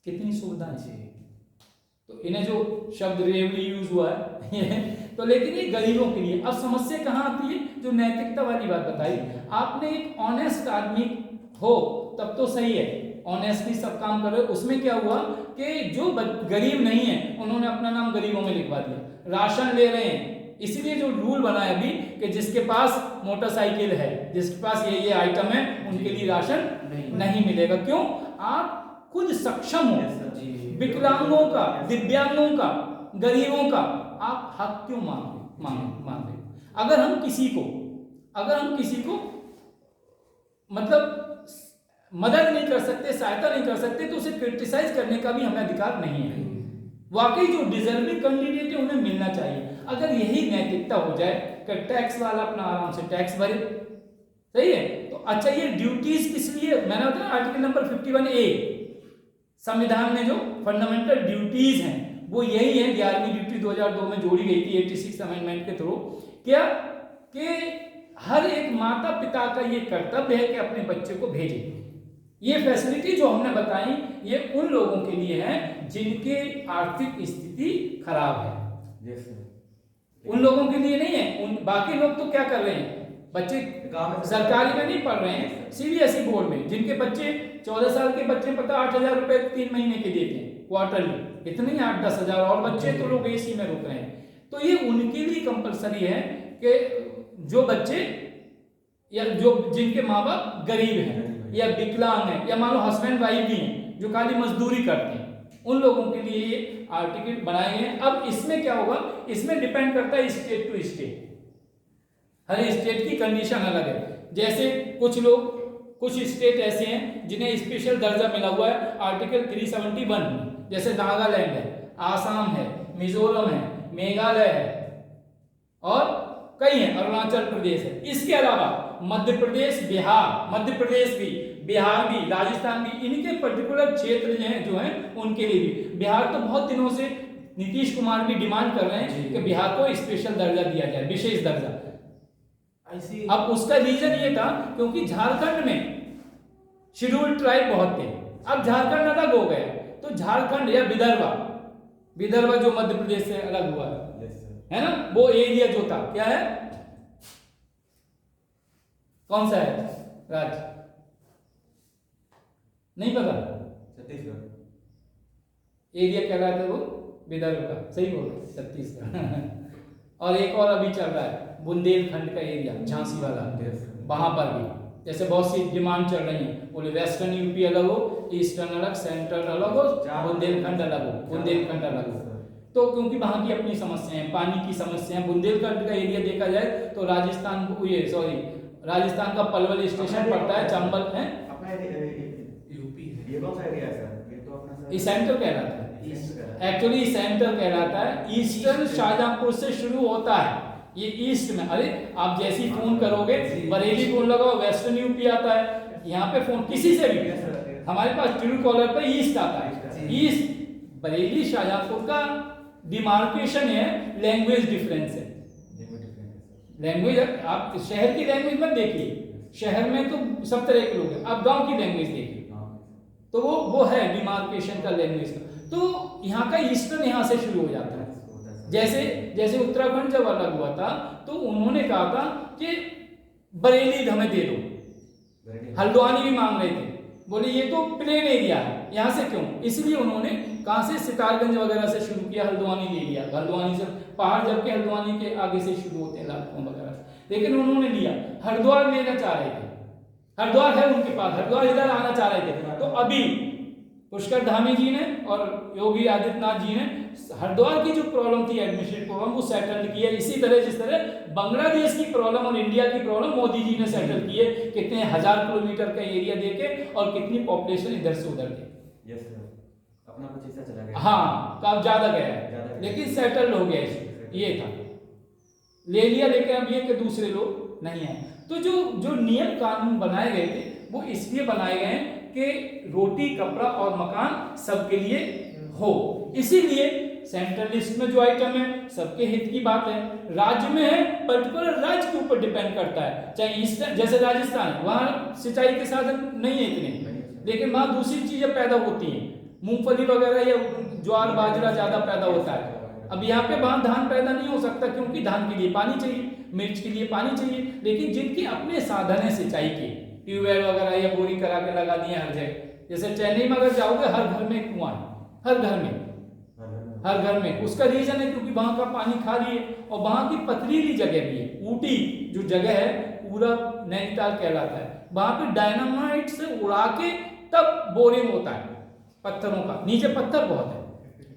कितनी सुविधाएं चाहिए। तो इन्हें जो शब्द रेवली यूज हुआ है तो लेकिन ये गरीबों के लिए। अब समस्या कहाँ आती है, जो नैतिकता वाली बात बताई आपने, एक ऑनेस्ट आदमी हो तब तो सही है, ऑनेस्टली सब काम कर रहे हो। उसमें क्या हुआ कि जो गरीब नहीं है उन्होंने अपना नाम गरीबों में लिखवा दिया, राशन ले रहे हैं, इसलिए जो रूल बना है अभी कि जिसके पास मोटरसाइकिल है, जिसके पास ये आइटम है, उनके लिए राशन नहीं मिलेगा। क्यों? आप खुद सक्षम हो, विकलांगों का, दिव्यांगों का, गरीबों का आप हक क्यों मांगे? अगर हम किसी को मतलब मदद नहीं कर सकते, सहायता नहीं कर सकते, तो उसे क्रिटिसाइज करने का भी हमें अधिकार नहीं है। वाकई जो डिजर्विंग कैंडिडेट है उन्हें मिलना चाहिए। अगर यही नैतिकता हो जाए कि टैक्स वाला अपना आराम से टैक्स भरे, सही है। तो अच्छा ये ड्यूटीज किस लिए, मैंने बताया आर्टिकल नंबर 51A संविधान में जो फंडामेंटल ड्यूटीज हैं वो यही है। 11वीं ड्यूटी 2002 में जोड़ी गई थी 86 अमेंडमेंट के थ्रू, क्या कि हर एक माता पिता का ये कर्तव्य है कि अपने बच्चे को भेजे। ये फैसिलिटी जो हमने बताई ये उन लोगों के लिए है जिनके आर्थिक स्थिति खराब है, उन लोगों के लिए नहीं है। उन बाकी लोग तो क्या कर रहे हैं, बच्चे सरकारी में नहीं पढ़ रहे हैं, सीबीएसई बोर्ड में, जिनके बच्चे 14 साल के बच्चे पता 8,000 रुपए 3 महीने के देते हैं क्वार्टरली, इतने 8-10 हजार, और बच्चे तो लोग एसी में रुक रहे हैं। तो ये उनके लिए कंपलसरी है कि जो बच्चे या जो जिनके माँ बाप गरीब हैं या विकलांग हैं या मान लो हस्बैंड वाइफ भी हैं जो खाली मजदूरी करते हैं, उन लोगों के लिए ये आर्टिकल बनाए गए। अब इसमें क्या होगा, इसमें डिपेंड करता है स्टेट टू स्टेट, हर स्टेट की कंडीशन अलग है। जैसे कुछ स्टेट ऐसे हैं जिन्हें स्पेशल दर्जा मिला हुआ है आर्टिकल 371, जैसे नागालैंड है, आसाम है, मिजोरम है, मेघालय है और कई हैं, अरुणाचल प्रदेश है। इसके अलावा मध्य प्रदेश, बिहार भी, राजस्थान भी, इनके पर्टिकुलर क्षेत्र जो हैं उनके लिए भी। बिहार तो बहुत दिनों से नीतीश कुमार भी डिमांड कर रहे हैं कि बिहार को स्पेशल दर्जा दिया जाए, विशेष दर्जा। अब उसका रीजन ये था क्योंकि झारखंड में शेड्यूल्ड ट्राइब बहुत थे, अब झारखंड अलग हो गया, तो झारखंड या विदर्भ जो मध्य प्रदेश से अलग हुआ है ना, वो एरिया जो था क्या है, कौन सा है राज्य, नहीं पता? छत्तीसगढ़। एरिया कहलाता है वो विदर्भ का, सही बोल रहे हैं, छत्तीसगढ़। और एक और अभी चल रहा है बुंदेलखंड का एरिया, झांसी वाला, वहां पर भी जैसे बहुत सी डिमांड चल रही है, बोले वेस्टर्न यूपी अलग हो, ईस्टर्न अलग, सेंट्रल अलग हो, बुंदेलखंड अलग हो, बुंदेलखंड अलग हो। तो क्योंकि वहां की अपनी समस्याएं हैं, पानी की समस्या है। बुंदेलखंड का एरिया देखा जाए तो राजस्थान को राजस्थान का पलवल स्टेशन पड़ता है, चंबल है, अपना यूपी है। ये कौन सा एरिया है सर? ये तो अपना ये सेंटर कहलाता है, ईस्ट का। एक्चुअली सेंटर कहलाता है। ईस्टर्न शाहजहांपुर से शुरू होता है, ये ईस्ट में। अरे आप जैसे ही फोन करोगे बरेली फोन लगाओ, वेस्टर्न यूपी आता है। यहाँ पे फोन किसी से भी, हमारे पास ट्रू कॉलर पे ईस्ट आता है। ईस्ट बरेली शाहजहांपुर का डिमार्केशन है, लैंग्वेज डिफरेंस है। लैंग्वेज आप शहर की लैंग्वेज मत देखिए, शहर में तो सब तरह के लोग हैं, आप गांव की लैंग्वेज देखिए, तो वो है डिमार्केशन का लैंग्वेज का। तो यहाँ का ईस्टर्न यहाँ से शुरू हो जाता है। जैसे उत्तराखंड जब अलग हुआ था तो उन्होंने कहा था कि बरेली हमें दे दो, हल्द्वानी भी मांग रहे थे, बोले ये तो प्लेन एरिया है, यहाँ से क्यों? इसलिए उन्होंने कहाँ से सितारगंज वगैरह से शुरू किया, हल्द्वानी ले लिया। हल्द्वानी से पहाड़ जबकि हल्द्वानी के आगे से शुरू होते हैं लाखों वगैरह, लेकिन उन्होंने लिया। हरिद्वार लेना चाह रहे थे, हरिद्वार है उनके पास, हरिद्वार इधर आना चाह रहे थे। तो अभी पुष्कर धामी जी ने और योगी आदित्यनाथ जी ने हरिद्वार की जो प्रॉब्लम थी, एडमिनिस्ट्रेटिव प्रॉब्लम, वो सेटल की है। इसी तरह जिस तरह बांग्लादेश की प्रॉब्लम और इंडिया की प्रॉब्लम मोदी जी ने सेटल की है, कितने 1000 किलोमीटर का एरिया देके और कितनी पॉपुलेशन इधर से उधर के। यस सर, अपना कुछ हिस्सा चला गया। हाँ, काफी ज्यादा गया है, लेकिन सेटल हो गया ये था, ले लिया। लेकिन अब ये कि दूसरे लोग नहीं आए। तो जो नियम कानून बनाए गए थे वो इसलिए बनाए गए हैं कि रोटी, कपड़ा और मकान सबके लिए हो। इसीलिए सेंट्रल लिस्ट में जो आइटम है सबके हित की बात है। राज्य में है, पर्टिकुलर राज्य के ऊपर डिपेंड करता है। चाहे ईस्टर्न, जैसे राजस्थान, वहां सिंचाई के साधन नहीं है इतने, लेकिन वहां दूसरी चीजें पैदा होती हैं, मूंगफली वगैरह या ज्वार बाजरा ज्यादा पैदा होता है। अब यहाँ पे वहां धान पैदा नहीं हो सकता, क्योंकि धान के लिए पानी चाहिए, मिर्च के लिए पानी चाहिए। लेकिन जिनके अपने साधन है सिंचाई के, ट्यूबवेल वगैरह या बोरिंग करा के लगा दिए हर जगह। जैसे चेन्नई में अगर जाओगे, हर घर में कुआं है, हर घर में। उसका रीजन है क्योंकि वहां का पानी खाली है और वहां की पथरीली जगह भी है। ऊटी जो जगह है, पूरा नैनीताल कहलाता है, वहां पे डायनामाइट से उड़ा के तब बोरिंग होता है, पत्थरों का, नीचे पत्थर बहुत है,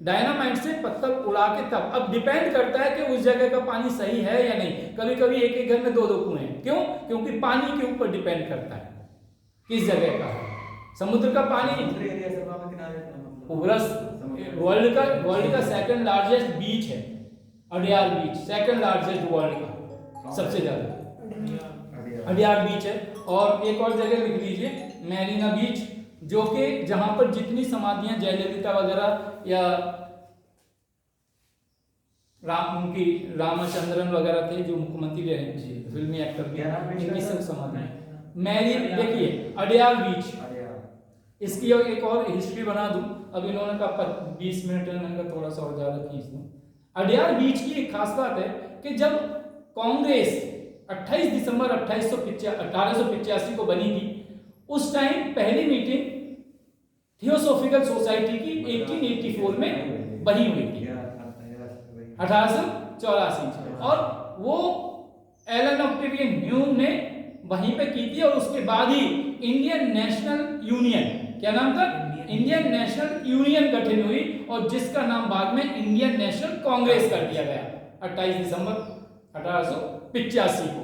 डायनामाइट से पत्थर उड़ा के तब। अब डिपेंड करता है कि उस जगह का पानी सही है या नहीं। कभी कभी एक घर में 2-2 कुएं हैं। क्यों? क्योंकि पानी के ऊपर डिपेंड करता है किस जगह का है। समुद्र का पानी पूरा वर्ल्ड का सेकंड लार्जेस्ट बीच है, अडियार बीच, सेकंड लार्जेस्ट वर्ल्ड का, सबसे ज्यादा अडियार बीच है। और एक और जगह लिख लीजिए, मैरीना बीच, जो कि जहां पर जितनी समाधियां जयललिता वगैरह या उनकी रामचंद्रन वगैरह थे जो मुख्यमंत्री रहे, फिल्मी एक्टर के, इनकी सब समाधियां। मैरी देखिए अडियार बीच, इसकी एक और हिस्ट्री बना दूं। अब इन्होंने कहा 20 मिनट है, मैंने कहा थोड़ा सा और ज्यादा खींच दूं। अडियार बीच की एक खास बात है कि जब कांग्रेस 28 दिसंबर 1885 को बनी थी, उस टाइम पहली मीटिंग थियोसॉफिकल सोसाइटी की 1884 में बनी हुई थी, 1884, और वो एलन ऑक्टेवियन ह्यूम ने वहीं पे की थी। और उसके बाद ही इंडियन नेशनल यूनियन, क्या नाम था? इंडियन नेशनल यूनियन गठन हुई, और जिसका नाम बाद में इंडियन नेशनल कांग्रेस कर दिया गया 28 दिसंबर 1885 को,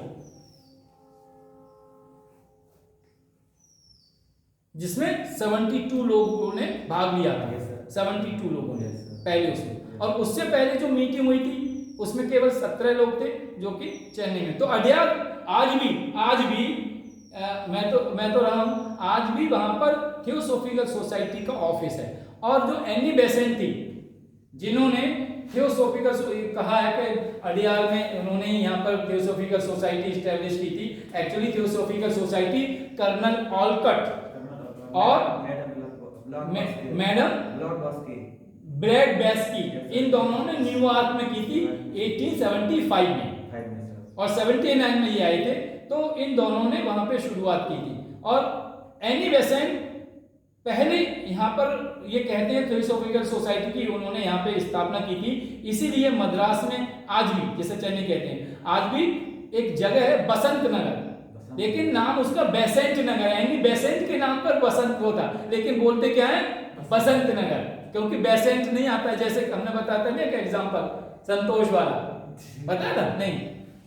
जिसमें 72 लोगों ने भाग लिया था। 72 लोगों ने पहले उसमें, और उससे पहले जो मीटिंग हुई थी उसमें केवल 17 लोग थे, जो कि चेन्नई में। तो अडियार आज भी मैं तो रहा हूं, आज भी वहां पर थियोसॉफिकल सोसाइटी का ऑफिस है। और जो एनी बेसेंट थी, जिन्होंने थियोसॉफिकल कहा है कि अडियार में उन्होंने यहाँ पर थियोसॉफिकल सोसाइटी स्टैब्लिश की थी। एक्चुअली थियोसॉफिकल सोसाइटी कर्नल ऑलकट और मैडम ब्रैड बेस्की, इन दोनों ने न्यूयॉर्क में की थी 1875 में, और 79 में ये आए थे। तो इन दोनों ने वहां पे शुरुआत की थी। और एनी बेसेंट पहले यहाँ पर ये कहते हैं थियोसॉफिकल सोसाइटी की उन्होंने यहाँ पे स्थापना की थी, इसीलिए मद्रास में आज भी, जैसे चेन्नई कहते हैं, आज भी एक जगह है बसंत नगर, लेकिन नाम उसका बेसेंट नगर है, यानी बेसेंट के नाम पर बसंत होता, लेकिन बोलते क्या है बसंत नगर, क्योंकि बेसेंट नहीं आता है। जैसे हमने बताता है ना एग्जाम्पल संतोष वाला पता था नहीं,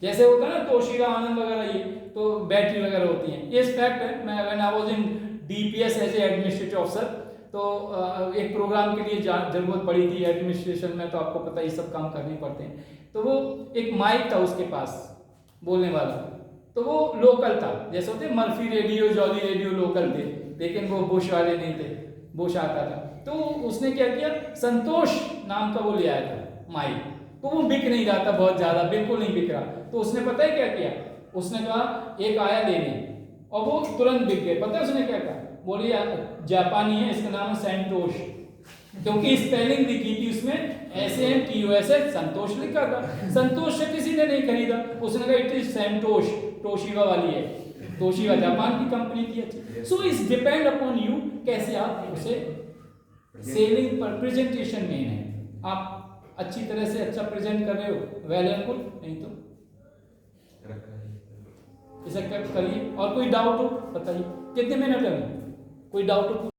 जैसे होता है ना तोशिका आनंद वगैरह, ये तो बैटरी वगैरह होती हैं, ये फैक्ट है। मैं when I was in DPS as a administrative officer, तो एक प्रोग्राम के लिए जरूरत पड़ी थी एडमिनिस्ट्रेशन में, तो आपको पता ही सब काम करने पड़ते हैं। तो वो एक माइक था उसके पास बोलने वाला, तो वो लोकल था, जैसे होते Murphy radio jolly radio local थे, लेकिन वो बुश वाले नहीं थे, बुश आता था। तो उसने क्या किया, संतोष नाम का वो ले आया था माइक, तो वो बिक नहीं रहा था बहुत ज्यादा, बिल्कुल नहीं बिक रहा। तो उसने पता है क्या किया, उसने कहा एक आया लेने, और वो तुरंत बिक गए। पता है उसने क्या कहा, बोलिए जापानी है, इसका नाम है सैंटोश, क्योंकि स्पेलिंग लिखी थी उसमें SANTOS संतोष लिखा था, संतोष से किसी ने नहीं खरीदा, उसने कहा इट इज सैंटोश, तोशिबा वाली है, तोशिबा जापान की कंपनी थी अच्छी। So it's depend upon you, कैसे आप उसे सेलिंग पर प्रेजेंटेशन मेन है, आप अच्छी तरह से अच्छा प्रेजेंट कर रहे हो वेल एंड गुड, नहीं तो इसे कट करिए। और कोई डाउट हो बताइए, कितने मिनट है, कोई डाउट हो